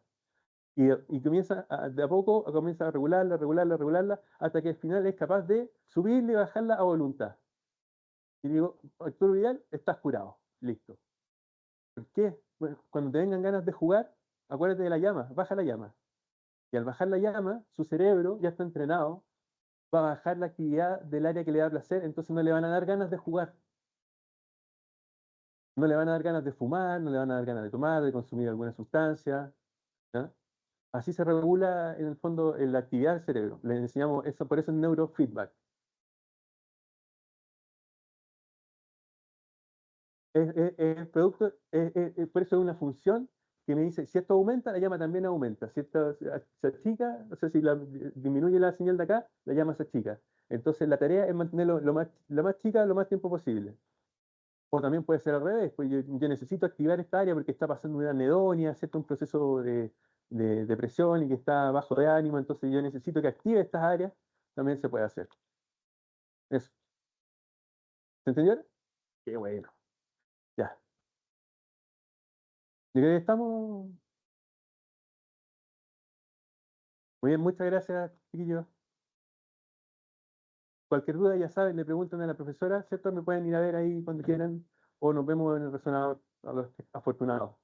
Y comienza de a poco, comienza a regularla, regularla, regularla, hasta que al final es capaz de subirla y bajarla a voluntad. Y digo, Arturo Vidal, estás curado, listo. ¿Por qué? Bueno, cuando te vengan ganas de jugar, acuérdate de la llama, baja la llama. Y al bajar la llama, su cerebro ya está entrenado, va a bajar la actividad del área que le da placer, entonces no le van a dar ganas de jugar. No le van a dar ganas de fumar, no le van a dar ganas de tomar, de consumir alguna sustancia, ¿ya? Así se regula en el fondo la actividad del cerebro. Le enseñamos eso, por eso es neurofeedback. El producto, por eso es una función que me dice, si esto aumenta, la llama también aumenta. Si esto se achica, o sea, si disminuye la señal de acá, la llama se achica. Entonces la tarea es mantenerlo lo más chica lo más tiempo posible. O también puede ser al revés, pues yo necesito activar esta área porque está pasando una anedonia, ¿cierto? Un proceso de depresión y que está bajo de ánimo, entonces yo necesito que active estas áreas, también se puede hacer. Eso. ¿Se entendió? Qué bueno. Ya. Yo creo que estamos. Muy bien, muchas gracias, chiquillos. Cualquier duda, ya saben, le preguntan a la profesora, ¿cierto? Me pueden ir a ver ahí cuando quieran, o nos vemos en el resonador a los afortunados.